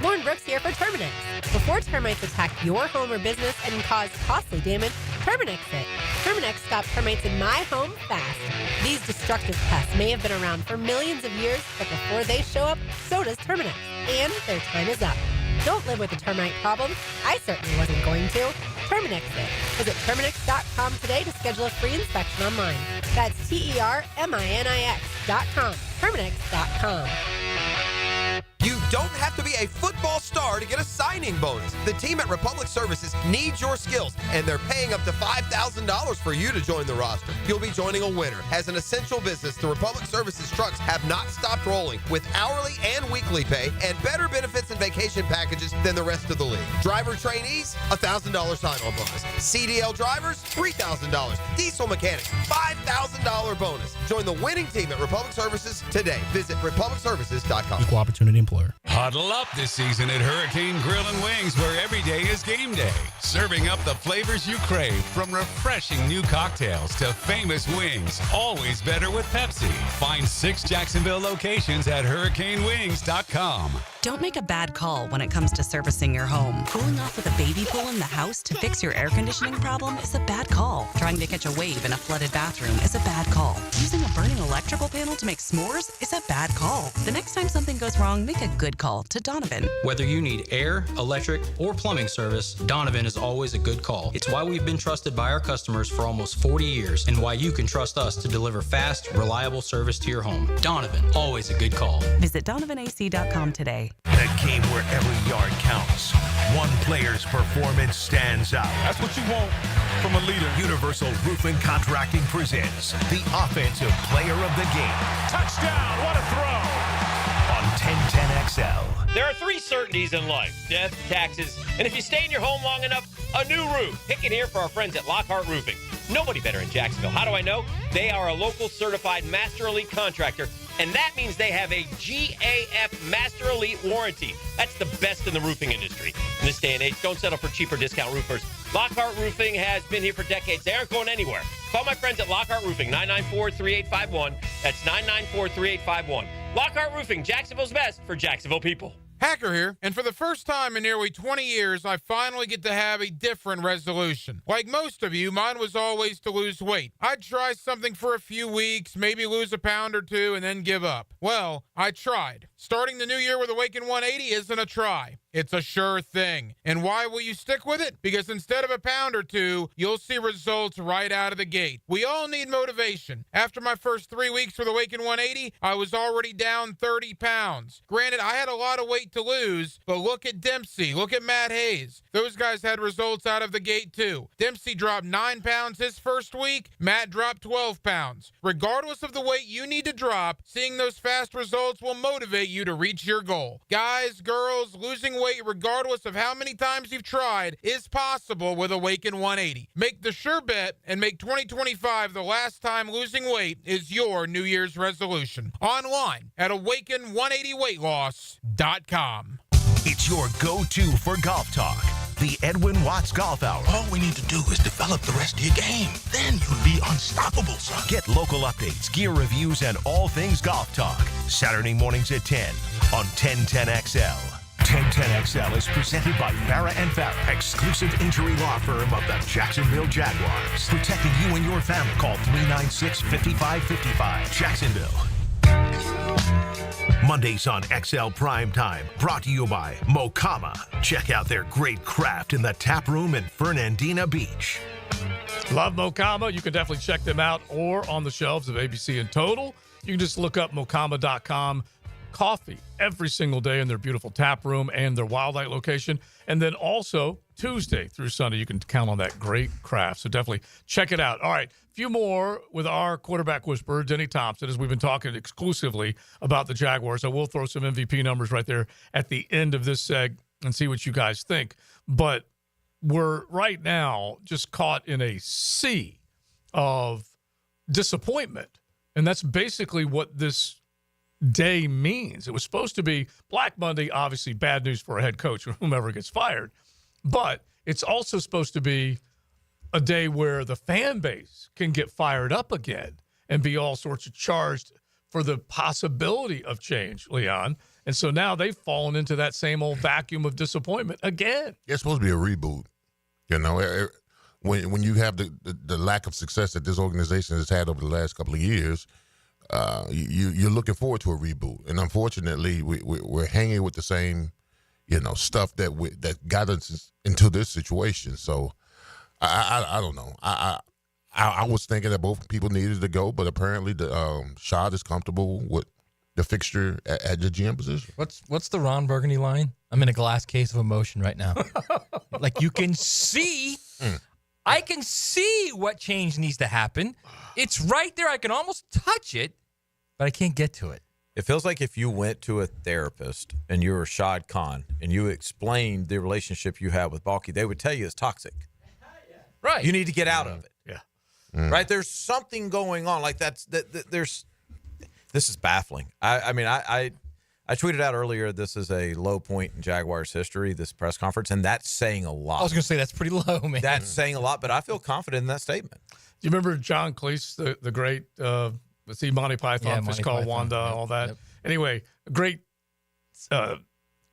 Lauren Brooks here for Terminix. Before termites attack your home or business and cause costly damage, Terminix it. Terminix stops termites in my home fast. These destructive pests may have been around for millions of years, but before they show up, so does Terminix. And their time is up. Don't live with a termite problem. I certainly wasn't going to. Terminix it. Visit Terminix.com today to schedule a free inspection online. That's Terminix.com. Terminix.com. You don't have to be a football star to get a signing bonus. The team at Republic Services needs your skills, and they're paying up to $5,000 for you to join the roster. You'll be joining a winner. As an essential business, the Republic Services trucks have not stopped rolling with hourly and weekly pay and better benefits and vacation packages than the rest of the league. Driver trainees, $1,000 sign-on bonus. CDL drivers, $3,000. Diesel mechanics, $5,000 bonus. Join the winning team at Republic Services today. Visit republicservices.com. Equal opportunity employer. Huddle up this season at Hurricane Grill and Wings, where every day is game day. Serving up the flavors you crave, from refreshing new cocktails to famous wings. Always better with Pepsi. Find 6 Jacksonville locations at hurricanewings.com. Don't make a bad call when it comes to servicing your home. Cooling off with a baby pool in the house to fix your air conditioning problem is a bad call. Trying to catch a wave in a flooded bathroom is a bad call. Using a burning electrical panel to make s'mores is a bad call. The next time something goes wrong, make a good call to Donovan. Whether you need air, electric, or plumbing service, Donovan is always a good call. It's why we've been trusted by our customers for almost 40 years and why you can trust us to deliver fast, reliable service to your home. Donovan, always a good call. Visit DonovanAC.com today. The game where every yard counts. One player's performance stands out. That's what you want from a leader. Universal Roofing Contracting presents the Offensive Player of the Game. Touchdown, what a throw! On 1010XL. There are 3 certainties in life: death, taxes, and if you stay in your home long enough, a new roof. Pick it here for our friends at Lockhart Roofing. Nobody better in Jacksonville. How do I know? They are a local certified Master Elite contractor, and that means they have a GAF Master Elite warranty. That's the best in the roofing industry. In this day and age, don't settle for cheaper discount roofers. Lockhart Roofing has been here for decades. They aren't going anywhere. Call my friends at Lockhart Roofing, 994-3851. That's 994-3851. Lockhart Roofing, Jacksonville's best for Jacksonville people. Hacker here, and for the first time in nearly 20 years, I finally get to have a different resolution. Like most of you, mine was always to lose weight. I'd try something for a few weeks, maybe lose a pound or 2, and then give up. Well, I tried. Starting the new year with Awaken 180 isn't a try. It's a sure thing. And why will you stick with it? Because instead of a pound or 2, you'll see results right out of the gate. We all need motivation. After my first 3 weeks with Awaken 180, I was already down 30 pounds. Granted, I had a lot of weight to lose, but look at Dempsey, look at Matt Hayes. Those guys had results out of the gate too. Dempsey dropped 9 pounds his first week, Matt dropped 12 pounds. Regardless of the weight you need to drop, seeing those fast results will motivate you to reach your goal. Guys, girls, losing weight regardless of how many times you've tried is possible with Awaken 180. Make the sure bet and make 2025 the last time losing weight is your New Year's resolution. Online at awaken180weightloss.com. It's your go-to for golf talk. The Edwin Watts Golf Hour. All we need to do is develop the rest of your game. Then you'll be unstoppable, son. Get local updates, gear reviews, and all things golf talk. Saturday mornings at 10 on 1010XL. 1010XL is presented by Farah and Farah, exclusive injury law firm of the Jacksonville Jaguars. Protecting you and your family. Call 396-5555. Jacksonville. Mondays on XL Primetime, brought to you by Mocama. Check out their great craft in the tap room in Fernandina Beach. Love Mocama. You can definitely check them out or on the shelves of ABC and Total. You can just look up mocama.com. Coffee every single day in their beautiful tap room and their Wildlight location. And then also Tuesday through Sunday, you can count on that great craft. So definitely check it out. All right, a few more with our quarterback whisperer, Denny Thompson, as we've been talking exclusively about the Jaguars. I will throw some MVP numbers right there at the end of this seg and see what you guys think. But we're right now just caught in a sea of disappointment. And that's basically what this day means. It was supposed to be Black Monday, obviously bad news for a head coach or whomever gets fired. But it's also supposed to be a day where the fan base can get fired up again and be all sorts of charged for the possibility of change, Leon. And so now they've fallen into that same old vacuum of disappointment again. It's supposed to be a reboot. You know, when you have the lack of success that this organization has had over the last couple of years, you're looking forward to a reboot. And unfortunately, we're hanging with the same, stuff that got us into this situation. So I don't know. I was thinking that both people needed to go, but apparently Shad is comfortable with the fixture at the GM position. What's the Ron Burgundy line? I'm in a glass case of emotion right now. Like you can see, I can see what change needs to happen. It's right there. I can almost touch it, but I can't get to it. It feels like if you went to a therapist and you were Shad Khan and you explained the relationship you have with Baalke, they would tell you it's toxic. Right. You need to get out of it. Yeah. Right. There's something going on. Like this is baffling. I tweeted out earlier, this is a low point in Jaguars history, this press conference, and that's saying a lot. I was going to say that's pretty low, man. That's saying a lot, but I feel confident in that statement. Do you remember John Cleese, the great, Monty Python, Fish Called Wanda, all that? Yep. Anyway, a great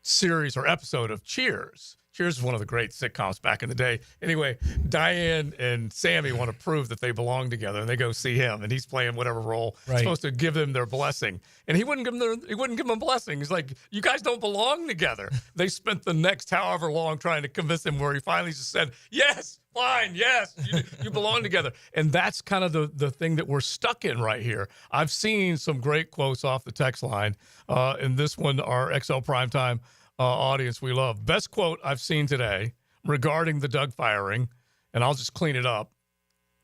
series or episode of Cheers. Cheers is one of the great sitcoms back in the day. Anyway, Diane and Sammy want to prove that they belong together, and they go see him, and he's playing whatever role. Right. Supposed to give them their blessing, and he wouldn't give them a blessing. He's like, "You guys don't belong together." They spent the next however long trying to convince him, where he finally just said, "Yes, fine, yes, you belong together." And that's kind of the thing that we're stuck in right here. I've seen some great quotes off the text line, and this one, our XL Primetime audience we love. Best quote I've seen today regarding the Doug firing, and I'll just clean it up.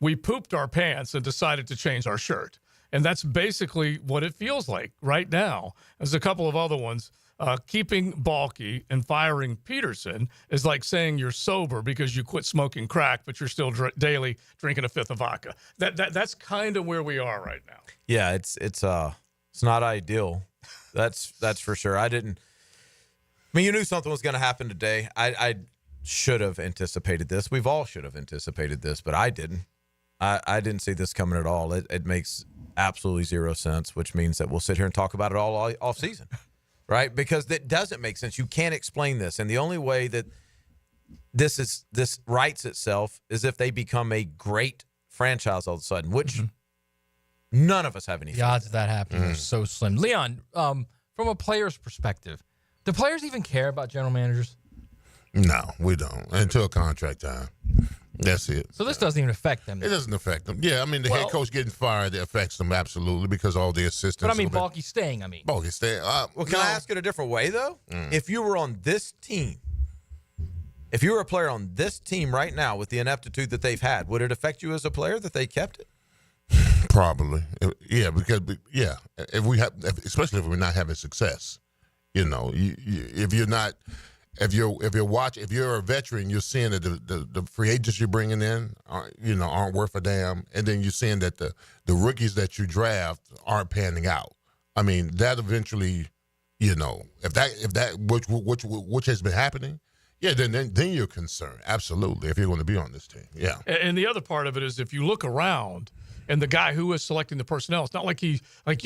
"We pooped our pants and decided to change our shirt." And that's basically what it feels like right now. There's a couple of other ones. Keeping Baalke and firing Pederson is like saying you're sober because you quit smoking crack, but you're still daily drinking a fifth of vodka. That's kind of where we are right now. Yeah, it's not ideal. That's for sure. You knew something was going to happen today. I should have anticipated this. We've all should have anticipated this, but I didn't. I didn't see this coming at all. It makes absolutely zero sense, which means that we'll sit here and talk about it all off season, right? Because it doesn't make sense. You can't explain this, and the only way that this rights itself is if they become a great franchise all of a sudden, which none of us have any. The odds of that happening are so slim. Leon, from a player's perspective, do players even care about general managers? No, we don't. Until contract time. That's it. So this doesn't even affect them. It doesn't affect them. Yeah, the head coach getting fired, it affects them absolutely because all the assistants. But Baalke's staying, Baalke's staying. Can I ask it a different way, though? If you were on this team, if you were a player on this team right now with the ineptitude that they've had, would it affect you as a player that they kept it? Probably. Yeah, because, especially if we're not having success. If you're a veteran, you're seeing that the free agents you're bringing in aren't worth a damn, and then you're seeing that the rookies that you draft aren't panning out. That eventually, if that which has been happening, yeah, then you're concerned. Absolutely, if you're going to be on this team, yeah. And the other part of it is if you look around. And the guy who is selecting the personnel, it's not like you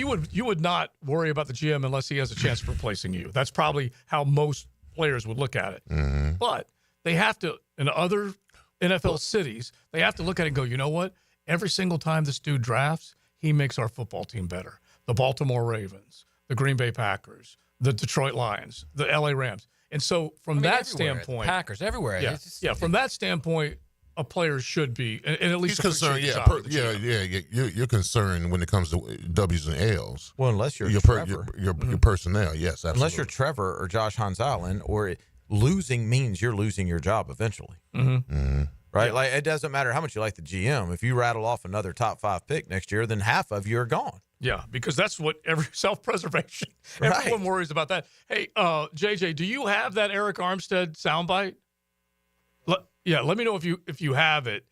would not worry about the GM unless he has a chance of replacing you. That's probably how most players would look at it. Mm-hmm. But they have to, in other NFL cities, they have to look at it and go, you know what? Every single time this dude drafts, he makes our football team better. The Baltimore Ravens, the Green Bay Packers, the Detroit Lions, the LA Rams. And so from that standpoint, Packers everywhere. Yeah, from that standpoint, a player should be, and at least concerned. You're concerned when it comes to W's and L's. Well, unless you're your personnel, yes, absolutely. Unless you're Trevor or Josh Hans Allen, or losing means you're losing your job eventually. Mm-hmm. Mm-hmm. Right? Like it doesn't matter how much you like the GM. If you rattle off another top 5 pick next year, then half of you are gone. Yeah, because that's what every self-preservation. Everyone worries about that. Hey, JJ, do you have that Eric Armstead soundbite? Yeah, let me know if you have it,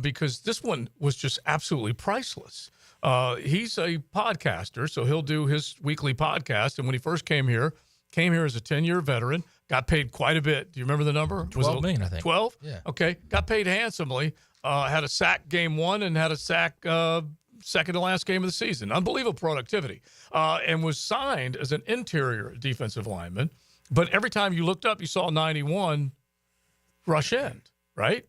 because this one was just absolutely priceless. He's a podcaster, so he'll do his weekly podcast. And when he first came here as a 10-year veteran, got paid quite a bit. Do you remember the number? $12 million, I think. 12? Yeah. Okay, got paid handsomely. Had a sack game 1 and had a sack second to last game of the season. Unbelievable productivity. And was signed as an interior defensive lineman. But every time you looked up, you saw 91 rush end. Right?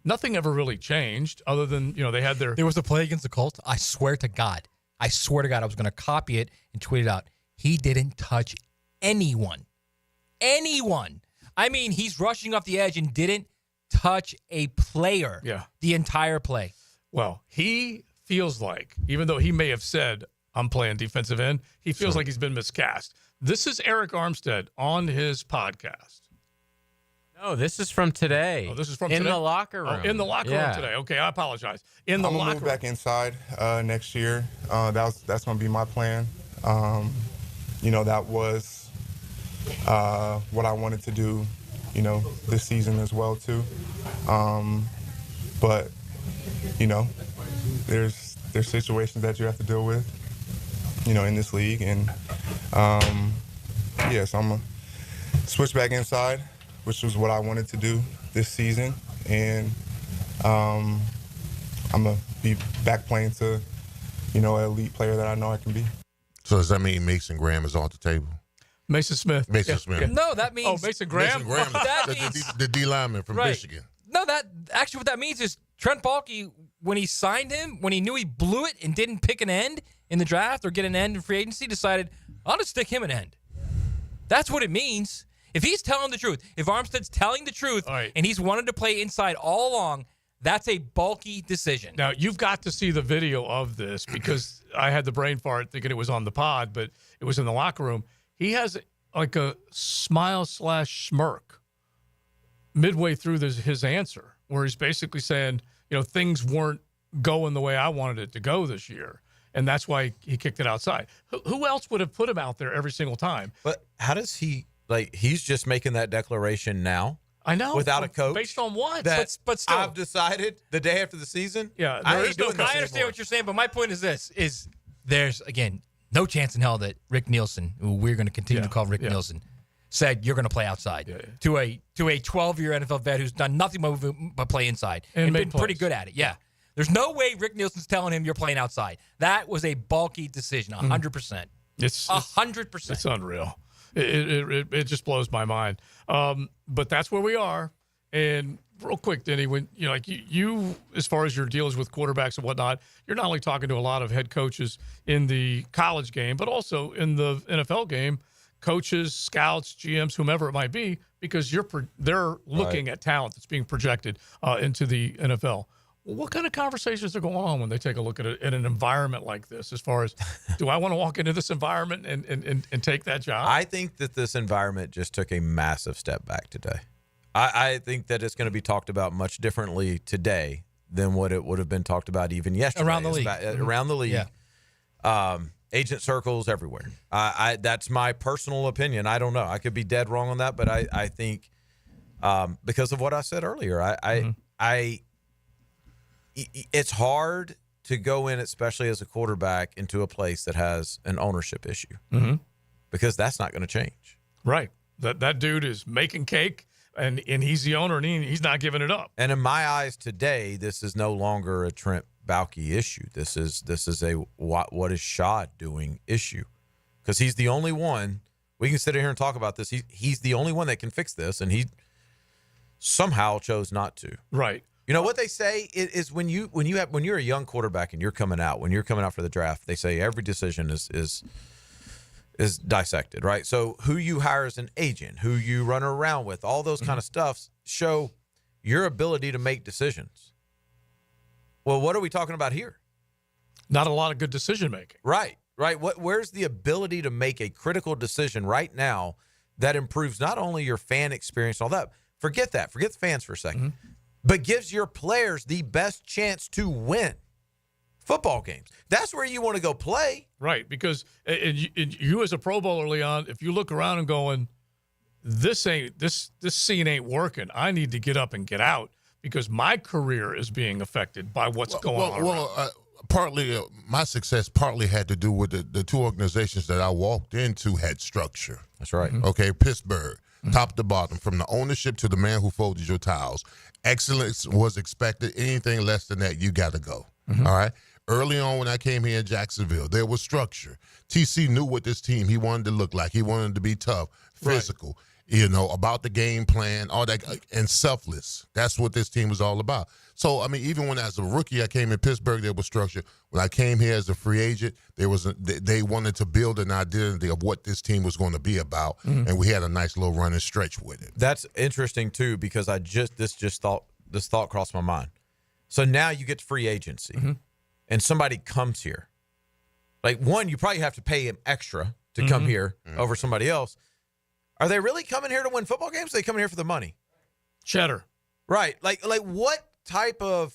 Nothing ever really changed other than, they had their... There was a play against the Colts. I swear to God, I was going to copy it and tweet it out. He didn't touch anyone. He's rushing off the edge and didn't touch a player. Yeah. The entire play. Well, he feels like, even though he may have said I'm playing defensive end. He feels like he's been miscast. This is Eric Armstead on his podcast. No, this is from today. Oh, this is from in today? the locker room. Oh, in the locker room today. Okay, I apologize. In the I'm gonna locker move room. back inside next year. That's going to be my plan. That was what I wanted to do, this season as well too. But there's situations that you have to deal with, in this league, and so I'm gonna switch back inside, which was what I wanted to do this season, and I'm gonna be back playing to, an elite player that I know I can be. So does that mean Mason Graham is off the table? Mason Smith. Mason Smith. No, that means Mason Graham. Mason Graham, That the means- D lineman from Right. Michigan. No, that actually what that means is Trent Baalke, when he signed him, when he knew he blew it and didn't pick an end in the draft or get an end in free agency, decided, I'll just stick him an end. That's what it means. If he's telling the truth, if Armstead's telling the truth, and he's wanted to play inside all along, that's a Baalke decision. Now, you've got to see the video of this because I had the brain fart thinking it was on the pod, but it was in the locker room. He has like a smile/smirk midway through his answer where he's basically saying, things weren't going the way I wanted it to go this year. And that's why he kicked it outside. Who else would have put him out there every single time? But how does he, he's just making that declaration now? I know. Without a coach? Based on what? But still. I've decided the day after the season? Yeah. I I understand what you're saying, but my point is this, is there's, again, no chance in hell that Rick Nielsen, who we're going to continue to call Rick Nielsen, said you're going to play outside to a 12-year NFL vet who's done nothing but play inside and been pretty good at it. Yeah. There's no way Rick Nielsen's telling him you're playing outside. That was a Baalke decision, 100%. It's 100%. It's unreal. It just blows my mind. But that's where we are. And real quick, Denny, when you as far as your deals with quarterbacks and whatnot, you're not only talking to a lot of head coaches in the college game, but also in the NFL game, coaches, scouts, GMs, whomever it might be, because they're looking at talent that's being projected into the NFL. What kind of conversations are going on when they take a look at an environment like this, as far as, do I want to walk into this environment and take that job? I think that this environment just took a massive step back today. I think that it's going to be talked about much differently today than what it would have been talked about even yesterday. Around the league. Around the league. Yeah. Agent circles everywhere. That's my personal opinion. I don't know. I could be dead wrong on that, but I think because of what I said earlier, it's hard to go in, especially as a quarterback, into a place that has an ownership issue because that's not going to change. Right. That dude is making cake, and he's the owner, and he's not giving it up. And in my eyes today, this is no longer a Trent Baalke issue. This is a what is Shad doing issue, because he's the only one. We can sit here and talk about this. He's the only one that can fix this, and he somehow chose not to. Right. You know what they say is when you're a young quarterback and you're coming out for the draft, they say every decision is dissected, right? So who you hire as an agent, who you run around with, all those kind of stuff show your ability to make decisions. Well, what are we talking about here? Not a lot of good decision making. Right. Where's the ability to make a critical decision right now that improves not only your fan experience and all that, forget the fans for a second, but gives your players the best chance to win football games. That's where you want to go play. Right, because you as a Pro Bowler, Leon, if you look around and going, this scene ain't working, I need to get up and get out because my career is being affected by what's going on. Partly my success partly had to do with the two organizations that I walked into had structure. That's right. Okay, Pittsburgh, top to bottom, from the ownership to the man who folded your towels. Excellence was expected. Anything less than that, you got to go. All right? Early on when I came here in Jacksonville, there was structure. TC knew what this team he wanted to look like. He wanted to be tough, physical, about the game plan, all that, and selfless. That's what this team was all about. So, I mean, even when as a rookie I came in Pittsburgh, there was structure. When I came here as a free agent, they wanted to build an identity of what this team was going to be about, and we had a nice little running stretch with it. That's interesting too, because this thought crossed my mind. So now you get to free agency, and somebody comes here. Like, one, you probably have to pay him extra to come here over somebody else. Are they really coming here to win football games? Are they coming here for the money? Cheddar. Right. Like what type of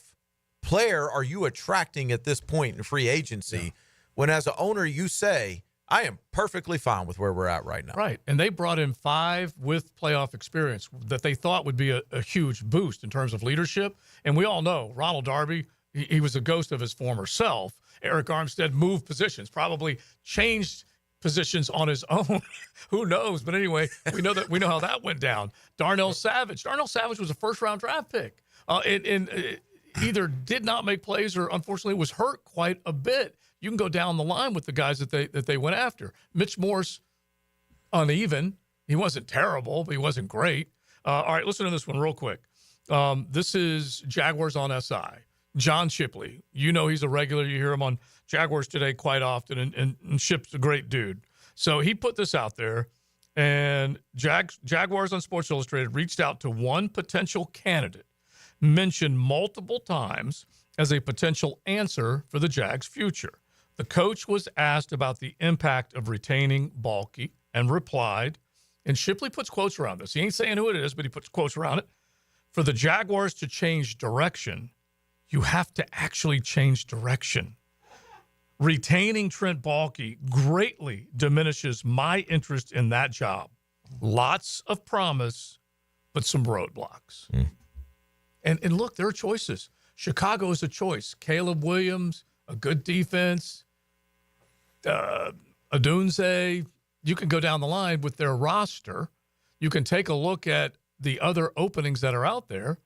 player are you attracting at this point in free agency when, as an owner, you say, I am perfectly fine with where we're at right now? Right. And they brought in 5 with playoff experience that they thought would be a huge boost in terms of leadership. And we all know Ronald Darby, he was a ghost of his former self. Eric Armstead moved positions, probably changed positions on his own. Who knows? But anyway, we know how that went down. Darnell Savage was a first-round draft pick. Either did not make plays or unfortunately was hurt quite a bit. You can go down the line with the guys that they went after. Mitch Morse, uneven. He wasn't terrible, but he wasn't great. All right, listen to this one real quick. This is Jaguars on SI. John Shipley. You know he's a regular. You hear him on Jaguars Today quite often, and Ship's a great dude. So he put this out there, and Jaguars on Sports Illustrated reached out to one potential candidate, mentioned multiple times as a potential answer for the Jags' future. The coach was asked about the impact of retaining Baalke and replied, and Shipley puts quotes around this. He ain't saying who it is, but he puts quotes around it. For the Jaguars to change direction, you have to actually change direction. Retaining Trent Baalke greatly diminishes my interest in that job. Lots of promise, but some roadblocks. And look, there are choices. Chicago is a choice. Caleb Williams, a good defense. Adunze, you can go down the line with their roster. You can take a look at the other openings that are out there.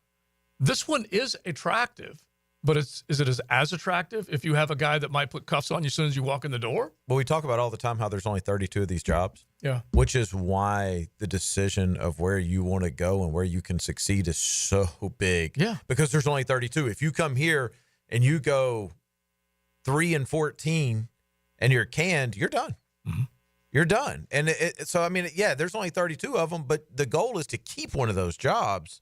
This one is attractive, but is it as attractive if you have a guy that might put cuffs on you as soon as you walk in the door? Well, we talk about all the time how there's only 32 of these jobs. Yeah. Which is why the decision of where you want to go and where you can succeed is so big. Yeah. Because there's only 32. If you come here and you go 3-14 and you're canned, you're done. You're done. And so, I mean, yeah, there's only 32 of them, but the goal is to keep one of those jobs.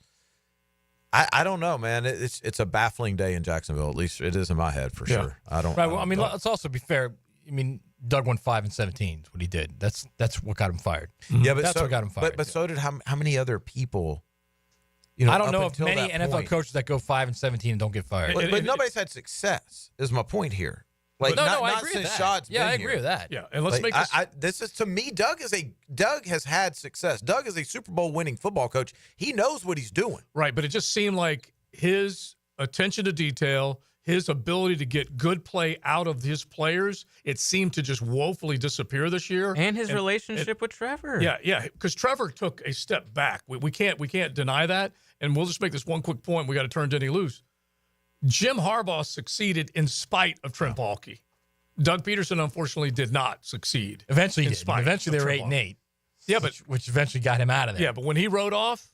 I don't know, man. It's a baffling day in Jacksonville. At least it is in my head for sure. I don't. Right. Well, I mean, let's also be fair. I mean, Doug won 5-17 is what he did. That's what got him fired. Yeah, but that's what got him fired. But so did how many other people? I don't know of many NFL coaches that go 5-17 and don't get fired. But nobody's had success. Is my point here. Like I agree with that. Shad's been I here. agree with that. Yeah, and let's make this is, to me, Doug has had success. Doug is a Super Bowl winning football coach. He knows what he's doing. Right, but it just seemed like his attention to detail, his ability to get good play out of his players, it seemed to just woefully disappear this year. And his relationship with Trevor. Yeah, because Trevor took a step back. We can't deny that. And we'll just make this one quick point. We got to turn Denny loose. Jim Harbaugh succeeded in spite of Trent Baalke. Doug Pederson, unfortunately, did not succeed. Eventually, they were 8-8. Yeah, but which eventually got him out of there. Yeah, but when he rode off,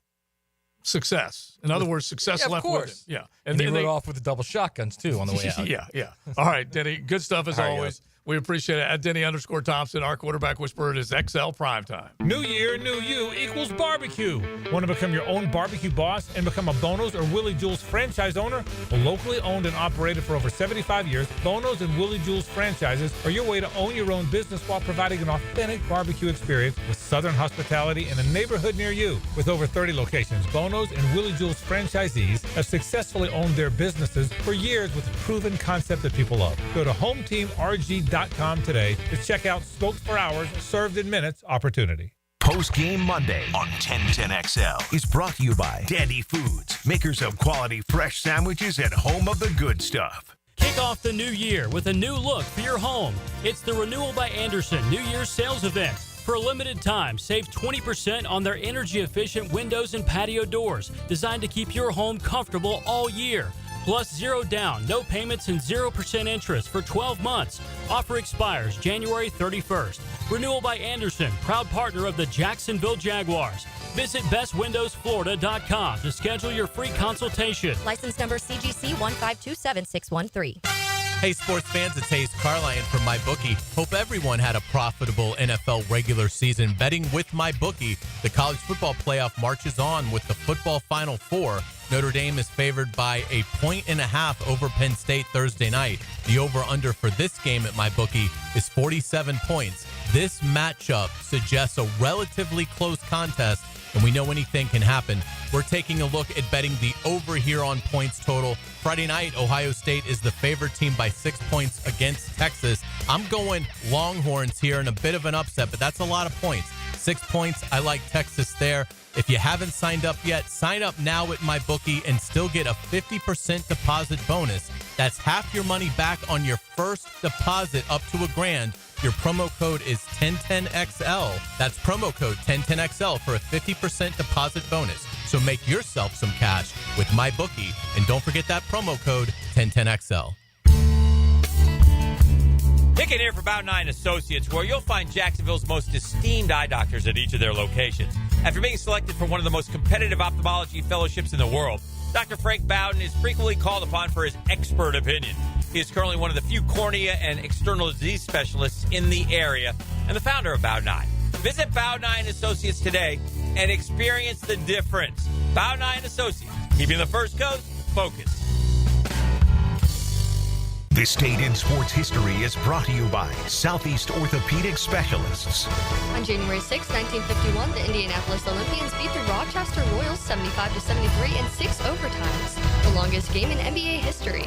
success. In other words, success left with him. Yeah, and he rode off with the double shotguns too on the way out. Yeah. All right, Denny. Good stuff as always. We appreciate it. At Denny_Thompson, our quarterback whisperer, is XL Primetime. New year, new you equals barbecue. Want to become your own barbecue boss and become a Bono's or Willie Jewell's franchise owner? Well, locally owned and operated for over 75 years, Bono's and Willie Jewell's franchises are your way to own your own business while providing an authentic barbecue experience with Southern hospitality in a neighborhood near you. With over 30 locations, Bono's and Willie Jewell's franchisees have successfully owned their businesses for years with a proven concept that people love. Go to hometeamrg.com today to check out smoked for hours, served in minutes opportunity. Post Game Monday on 1010XL is brought to you by Dandy Foods, makers of quality fresh sandwiches and home of the good stuff. Kick off the new year with a new look for your home. It's the Renewal by Andersen New Year's sales event. For a limited time, save 20% on their energy-efficient windows and patio doors, designed to keep your home comfortable all year. Plus 0 down, no payments, and 0% interest for 12 months. Offer expires January 31st. Renewal by Andersen, proud partner of the Jacksonville Jaguars. Visit bestwindowsflorida.com to schedule your free consultation. License number CGC 1527613. Hey, sports fans, it's Hayes Carlyon from MyBookie. Hope everyone had a profitable NFL regular season betting with MyBookie. The college football playoff marches on with the football Final Four. Notre Dame is favored by 1.5 over Penn State Thursday night. The over-under for this game at MyBookie is 47 points. This matchup suggests a relatively close contest, and we know anything can happen. We're taking a look at betting the over here on points total. Friday night, Ohio State is the favored team by 6 points against Texas. I'm going Longhorns here in a bit of an upset, but that's a lot of points. 6 points, I like Texas there. If you haven't signed up yet, sign up now at MyBookie and still get a 50% deposit bonus. That's half your money back on your first deposit up to $1,000. Your promo code is 1010XL. That's promo code 1010XL for a 50% deposit bonus. So make yourself some cash with MyBookie. And don't forget that promo code 1010XL. Pick here for Bout 9 Associates, where you'll find Jacksonville's most esteemed eye doctors at each of their locations. After being selected for one of the most competitive ophthalmology fellowships in the world, Dr. Frank Bowden is frequently called upon for his expert opinion. He is currently one of the few cornea and external disease specialists in the area and the founder of Bout 9. Visit Bout 9 Associates today and experience the difference. Bout 9 Associates, keeping the First Coast focused. This Date in Sports History is brought to you by Southeast Orthopedic Specialists. On January 6, 1951, the Indianapolis Olympians beat the Rochester Royals 75-73 in 6 overtimes, the longest game in NBA history.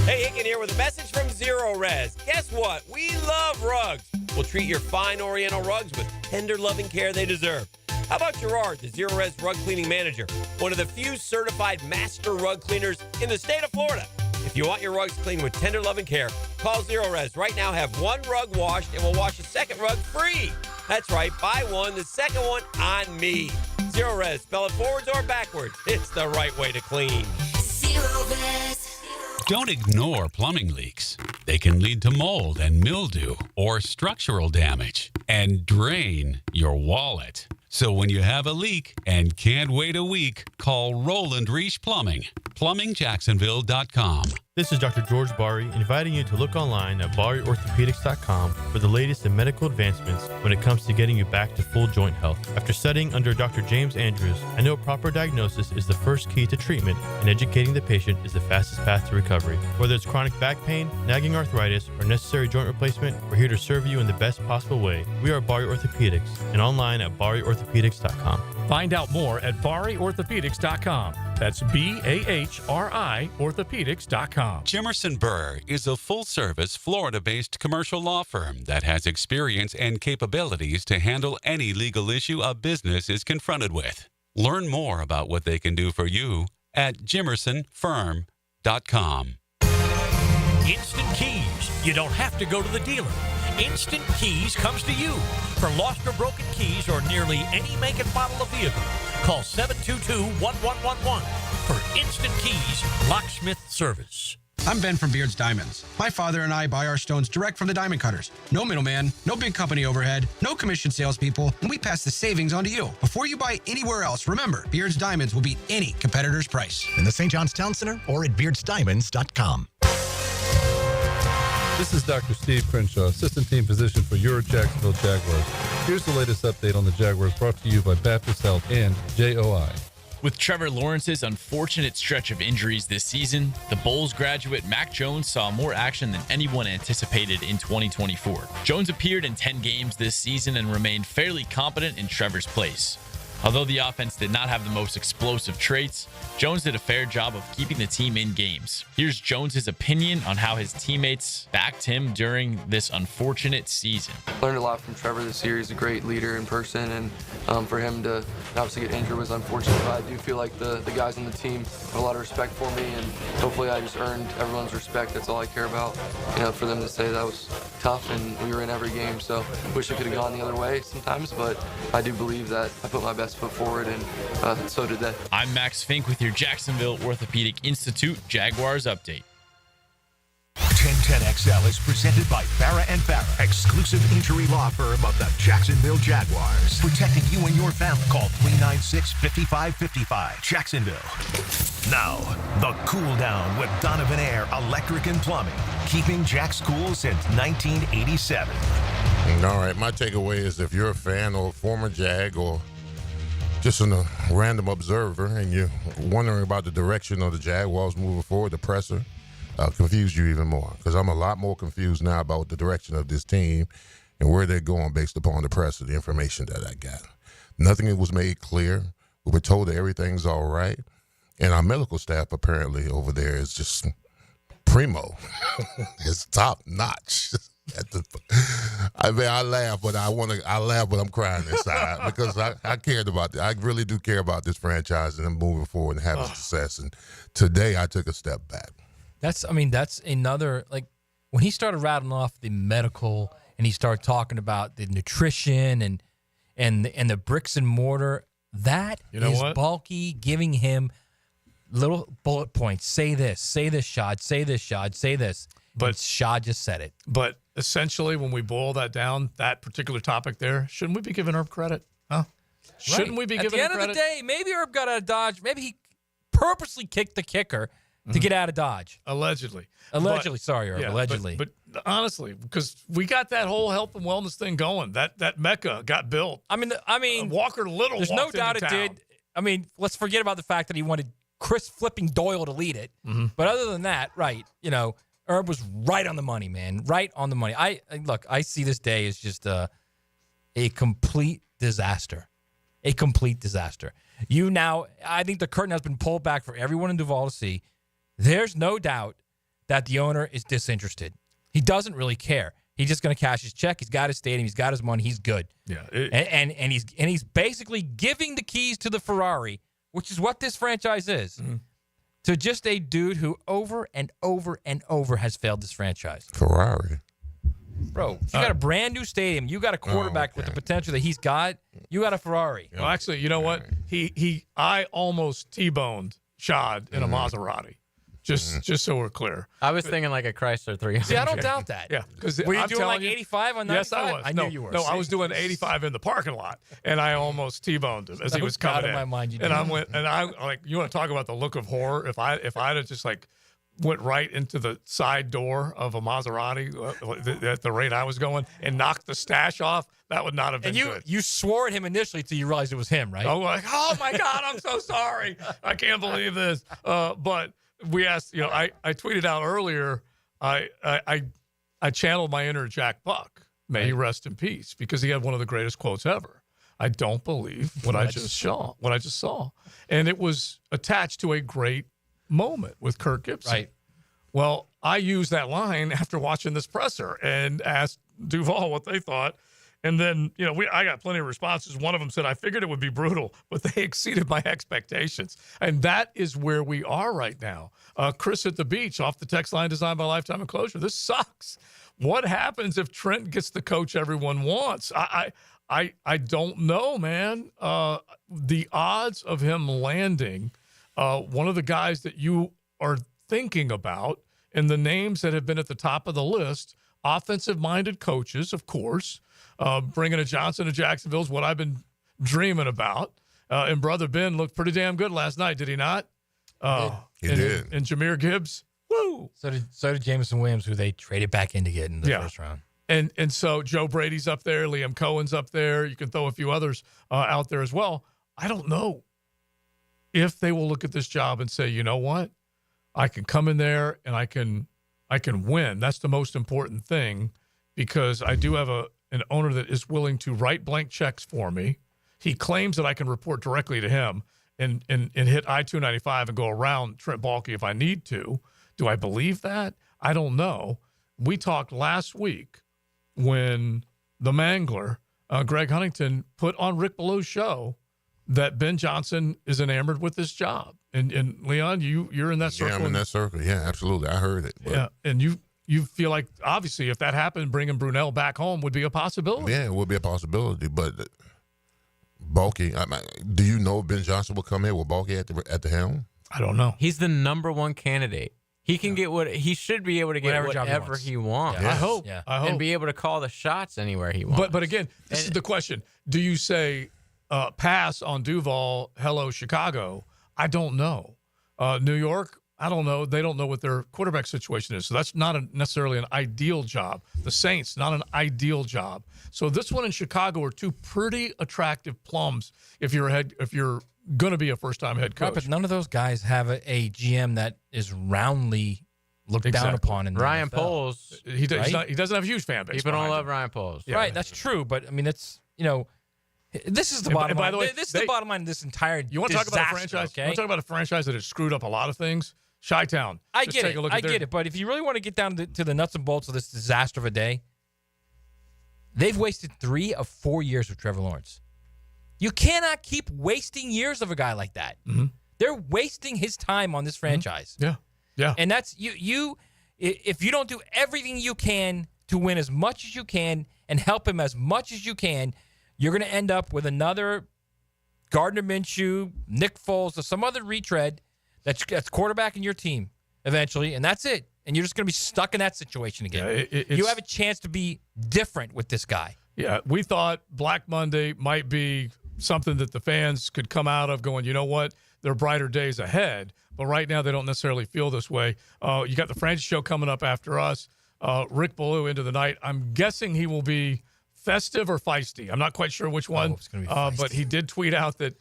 Hey, Hicken here with a message from Zero Res. Guess what? We love rugs. We'll treat your fine Oriental rugs with tender, loving care they deserve. How about Gerard, the Zero Res rug cleaning manager, one of the few certified master rug cleaners in the state of Florida? If you want your rugs cleaned with tender love and care, call Zero Res. Right now, have one rug washed and we'll wash the second rug free. That's right, buy one, the second one on me. Zero Res, spell it forwards or backwards. It's the right way to clean. Zero Res. Don't ignore plumbing leaks. They can lead to mold and mildew or structural damage and drain your wallet. So when you have a leak and can't wait a week, call Roland Reich Plumbing. PlumbingJacksonville.com. This is Dr. George Bari inviting you to look online at BariOrthopedics.com for the latest in medical advancements when it comes to getting you back to full joint health. After studying under Dr. James Andrews, I know proper diagnosis is the first key to treatment, and educating the patient is the fastest path to recovery. Whether it's chronic back pain, nagging arthritis, or necessary joint replacement, we're here to serve you in the best possible way. We are Bari Orthopedics and online at BariOrthopedics.com. Find out more at BariOrthopedics.com. That's BAHRI Orthopedics.com. Jimerson Burr is a full-service, Florida-based commercial law firm that has experience and capabilities to handle any legal issue a business is confronted with. Learn more about what they can do for you at jimersonfirm.com. Instant Keys. You don't have to go to the dealer. Instant Keys comes to you. For lost or broken keys or nearly any make and model of vehicle, call 722-1111 for Instant Keys locksmith service. I'm Ben from Beard's Diamonds. My father and I buy our stones direct from the diamond cutters. No middleman, no big company overhead, no commission salespeople, and we pass the savings on to you. Before you buy anywhere else, remember, Beard's Diamonds will beat any competitor's price. In the St. John's Town Center or at beardsdiamonds.com. This is Dr. Steve Crenshaw, Assistant Team Physician for your Jacksonville Jaguars. Here's the latest update on the Jaguars brought to you by Baptist Health and JOI. With Trevor Lawrence's unfortunate stretch of injuries this season, the Bulls graduate Mac Jones saw more action than anyone anticipated in 2024. Jones appeared in 10 games this season and remained fairly competent in Trevor's place. Although the offense did not have the most explosive traits, Jones did a fair job of keeping the team in games. Here's Jones's opinion on how his teammates backed him during this unfortunate season. Learned a lot from Trevor this year. He's a great leader in person, and for him to obviously get injured was unfortunate, but I do feel like the guys on the team have a lot of respect for me, and hopefully I just earned everyone's respect. That's all I care about. You know, for them to say that was tough, and we were in every game, so wish it could have gone the other way sometimes, but I do believe that I put my best foot forward, and so did they. I'm Max Fink with your Jacksonville Orthopedic Institute Jaguars update. 1010XL is presented by Farrah & Farrah, exclusive injury law firm of the Jacksonville Jaguars. Protecting you and your family. Call 396-5555. Jacksonville. Now, the Cool Down with Donovan Air Electric and Plumbing. Keeping Jack's cool since 1987. All right, my takeaway is if you're a fan or a former Jag or just a random observer, and you're wondering about the direction of the Jaguars moving forward, the presser, confused you even more. Because I'm a lot more confused now about the direction of this team and where they're going based upon the presser, the information that I got. Nothing was made clear. We were told that everything's all right. And our medical staff apparently over there is just primo. It's top notch. I mean, I laugh, but I'm crying inside because I cared about it. I really do care about this franchise and them moving forward and having success. And today I took a step back. That's another, like, when he started rattling off the medical and he started talking about the nutrition and the bricks and mortar, that is Baalke giving him little bullet points. Say this, Shad. Say this, Shad. Say this. But Shad just said it. But essentially, when we boil that down, that particular topic there, shouldn't we be giving Herb credit? Huh? Shouldn't we be giving him credit? At the end of the day, maybe Herb got out of Dodge. Maybe he purposely kicked the kicker to get out of Dodge. Allegedly. Sorry, Herb. Allegedly. But honestly, because we got that whole health and wellness thing going. That Mecca got built. I mean, Walker Little. There's no doubt it did. I mean, let's forget about the fact that he wanted Chris flipping Doyle to lead it. Mm-hmm. But other than that, right, Herb was right on the money, man. Right on the money. I see this day as just a complete disaster. A complete disaster. I think the curtain has been pulled back for everyone in Duval to see. There's no doubt that the owner is disinterested. He doesn't really care. He's just going to cash his check. He's got his stadium. He's got his money. He's good. Yeah. And he's basically giving the keys to the Ferrari, which is what this franchise is, to just a dude who over and over and over has failed this franchise. Ferrari. Bro, if you got a brand new stadium, you got a quarterback with the potential that he's got, you got a Ferrari. Well, actually, you know what? I almost T-boned Shad in a Maserati. Just so we're clear. I was thinking like a Chrysler 300. See, I don't doubt that. Yeah. Were you doing like 85 on 95? Yes, I was. I knew you were. No, I was doing 85 in the parking lot, and I almost T-boned him as he was coming in. In my mind, you and I went, and I like, you want to talk about the look of horror? If I'd have just like went right into the side door of a Maserati at the rate I was going and knocked the stash off, that would not have been good. You swore at him initially till you realized it was him, right? I'm like, oh my God, I'm so sorry. I can't believe this. But we asked, I tweeted out earlier, I channeled my inner Jack Buck. May he rest in peace, because he had one of the greatest quotes ever. I don't believe what I just saw. And it was attached to a great moment with Kirk Gibson. Right. Well, I used that line after watching this presser and asked Duval what they thought. And then, I got plenty of responses. One of them said, I figured it would be brutal, but they exceeded my expectations. And that is where we are right now. Chris at the beach off the text line designed by Lifetime Enclosure. This sucks. What happens if Trent gets the coach everyone wants? I don't know, man. The odds of him landing one of the guys that you are thinking about and the names that have been at the top of the list, offensive-minded coaches, of course, bringing a Johnson to Jacksonville is what I've been dreaming about. And Brother Ben looked pretty damn good last night, did he not? He did. And Jahmyr Gibbs, woo! So did Jameson Williams, who they traded back in to get in the first round. And so Joe Brady's up there, Liam Cohen's up there. You can throw a few others out there as well. I don't know if they will look at this job and say, you know what, I can come in there and I can win. That's the most important thing, because I do have an owner that is willing to write blank checks for me. He claims that I can report directly to him and hit I-295 and go around Trent Baalke if I need to. Do I believe that? I don't know. We talked last week when the Mangler, Greg Huntington, put on Rick Ballew's show that Ben Johnson is enamored with this job. And Leon, you're in that circle. Yeah, I'm in that circle. Yeah, absolutely. I heard it. But. Yeah, and you feel like, obviously, if that happened, bringing Brunell back home would be a possibility. Yeah, it would be a possibility. But Baalke, do you know Ben Johnson will come in with Baalke at the helm? I don't know. He's the number one candidate. He can get he should be able to get whatever he wants. Yeah. I hope. And be able to call the shots anywhere he wants. But again, this is the question. Do you say pass on Duval, hello, Chicago? I don't know. New York, I don't know. They don't know what their quarterback situation is. So that's not necessarily an ideal job. The Saints, not an ideal job. So this one in Chicago are two pretty attractive plums if you're going to be a first-time head coach. Right, but none of those guys have a GM that is roundly looked down upon. In the Ryan NFL. Poles. He doesn't have a huge fan base. People don't love Ryan Poles. Yeah. Right, that's true. But, I mean, it's, this is the bottom line. By the way, this is the bottom line of this entire You want to talk about a franchise? Okay? You want to talk about a franchise that has screwed up a lot of things? Chi-Town. I get it. But if you really want to get down to the nuts and bolts of this disaster of a day, they've wasted 3 of 4 years with Trevor Lawrence. You cannot keep wasting years of a guy like that. Mm-hmm. They're wasting his time on this franchise. Yeah. Yeah. And that's you if you don't do everything you can to win as much as you can and help him as much as you can, you're going to end up with another Gardner Minshew, Nick Foles, or some other retread that's quarterbacking your team eventually, and that's it. And you're just going to be stuck in that situation again. Yeah, you have a chance to be different with this guy. Yeah, we thought Black Monday might be something that the fans could come out of going, you know what, there are brighter days ahead. But right now they don't necessarily feel this way. You got the Francis show coming up after us. Rick Ballou into the night. I'm guessing he will be festive or feisty. I'm not quite sure which one. It's gonna be feisty. But he did tweet out that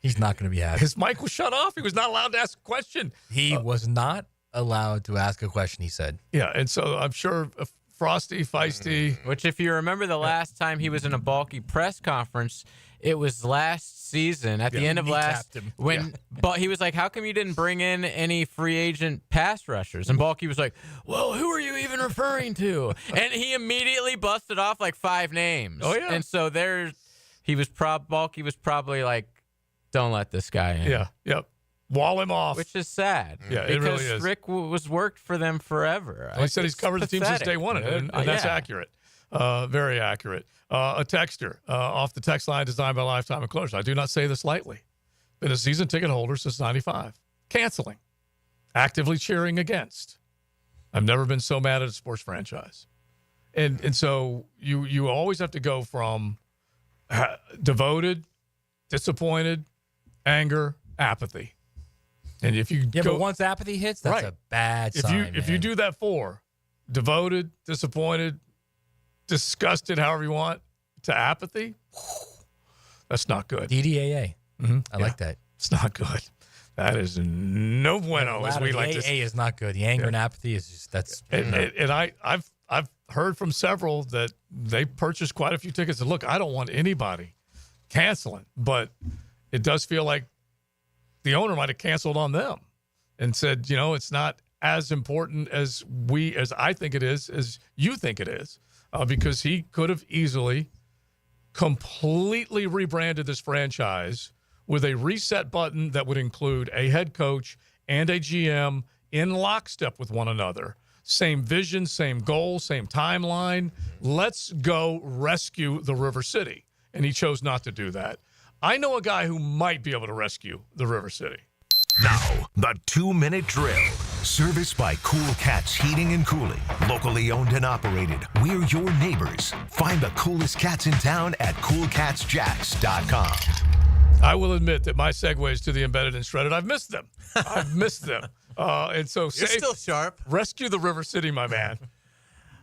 he's not going to be happy. His mic was shut off. He was not allowed to ask a question. He was not allowed to ask a question, he said. Yeah, and so I'm sure frosty, feisty. Which, if you remember the last time he was in a Baalke press conference, it was last season at the end of last but he was like, how come you didn't bring in any free agent pass rushers? And Baalke was like, well, who are you even referring to? And he immediately busted off like 5 names. Oh, yeah. And so Baalke was probably like, don't let this guy in. Yeah, yep. Wall him off. Which is sad. Yeah, it really is. Because Rick was worked for them forever. Well, he said he's covered the team since day one, and that's accurate. Very accurate. A texter off the text line designed by Lifetime Enclosures. I do not say this lightly. Been a season ticket holder since 95. Canceling. Actively cheering against. I've never been so mad at a sports franchise. And so you always have to go from devoted, disappointed, anger, apathy. And if you but once apathy hits, that's a bad sign. If you do that 4, devoted, disappointed, disgusted, however you want, to apathy, that's not good. DDAA. Mm-hmm. I like that. It's not good. That is no bueno, as we like to say. AA is not good. The anger and apathy is just that's. And I've heard from several that they purchased quite a few tickets. And look, I don't want anybody canceling, but it does feel like the owner might have canceled on them and said, it's not as important as I think it is, as you think it is, because he could have easily completely rebranded this franchise with a reset button that would include a head coach and a GM in lockstep with one another. Same vision, same goal, same timeline. Let's go rescue the River City. And he chose not to do that. I know a guy who might be able to rescue the River City. Now, the 2-minute drill. Serviced by Cool Cats Heating and Cooling. Locally owned and operated. We're your neighbors. Find the coolest cats in town at coolcatsjacks.com. I will admit that my segues to the embedded and shredded, I've missed them. And so You're still sharp. Rescue the River City, my man.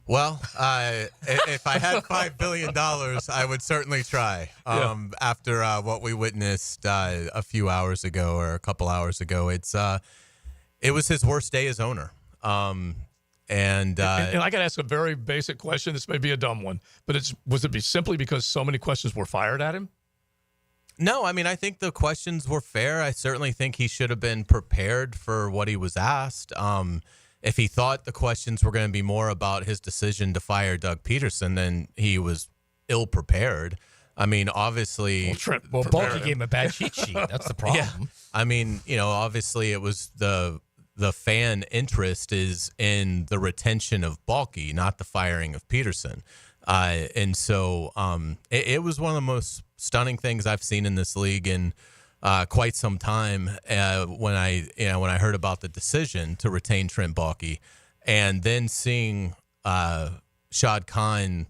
Well, if I had $5 billion, I would certainly try. After what we witnessed a few hours ago or a couple hours ago, it was his worst day as owner. And I got to ask a very basic question. This may be a dumb one, but was it simply because so many questions were fired at him? No, I mean, I think the questions were fair. I certainly think he should have been prepared for what he was asked. If he thought the questions were going to be more about his decision to fire Doug Pederson, then he was ill-prepared. I mean, obviously... Well, Baalke gave him a bad cheat sheet. That's the problem. Yeah. I mean, obviously it was the fan interest is in the retention of Baalke, not the firing of Pederson. And so it was one of the most stunning things I've seen in this league in quite some time when I heard about the decision to retain Trent Baalke, and then seeing Shad Khan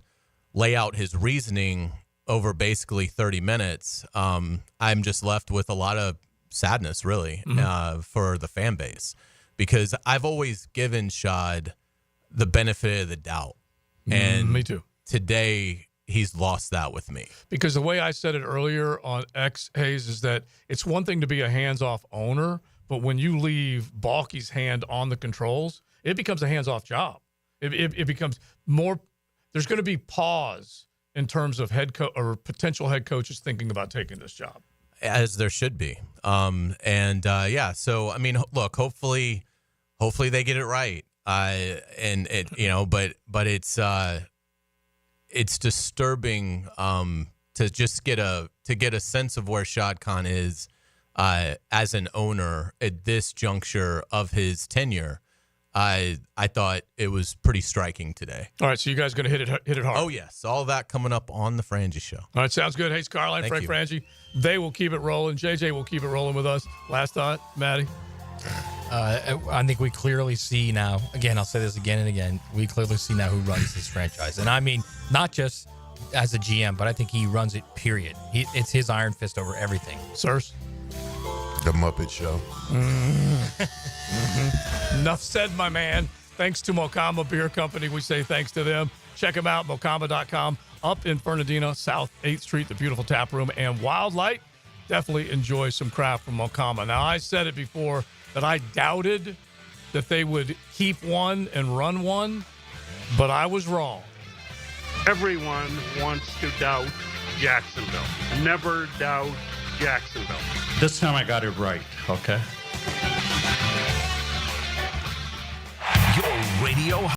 lay out his reasoning over basically 30 minutes. I'm just left with a lot of sadness, really, for the fan base, because I've always given Shad the benefit of the doubt. And me too. Today, he's lost that with me. Because the way I said it earlier on X, Hayes, is that it's one thing to be a hands-off owner, but when you leave Baalke's hand on the controls, it becomes a hands-off job. It becomes more – there's going to be pause in terms of potential head coaches thinking about taking this job. As there should be. So, I mean, look, hopefully they get it right. But it's disturbing to just get a sense of where Shad Khan is as an owner at this juncture of his tenure. I thought it was pretty striking today. All right, so you guys going to hit it hard? Oh yes, all that coming up on the Frangie Show. All right, sounds good. Hayes Carline, Frank Frangie, they will keep it rolling. JJ will keep it rolling with us. Last thought, Maddie. I think we clearly see now, again, I'll say this again and again, we clearly see now who runs this franchise. And I mean, not just as a GM, but I think he runs it, period. It's his iron fist over everything. Sirs? The Muppet Show. Enough said, my man. Thanks to Mocama Beer Company. We say thanks to them. Check them out, mocama.com, up in Fernandina, South 8th Street, the beautiful tap room and Wildlight. Definitely enjoy some craft from Mocama. Now, I said it before that I doubted that they would keep one and run one, but I was wrong. Everyone wants to doubt Jacksonville. Never doubt Jacksonville. This time I got it right, okay? Your radio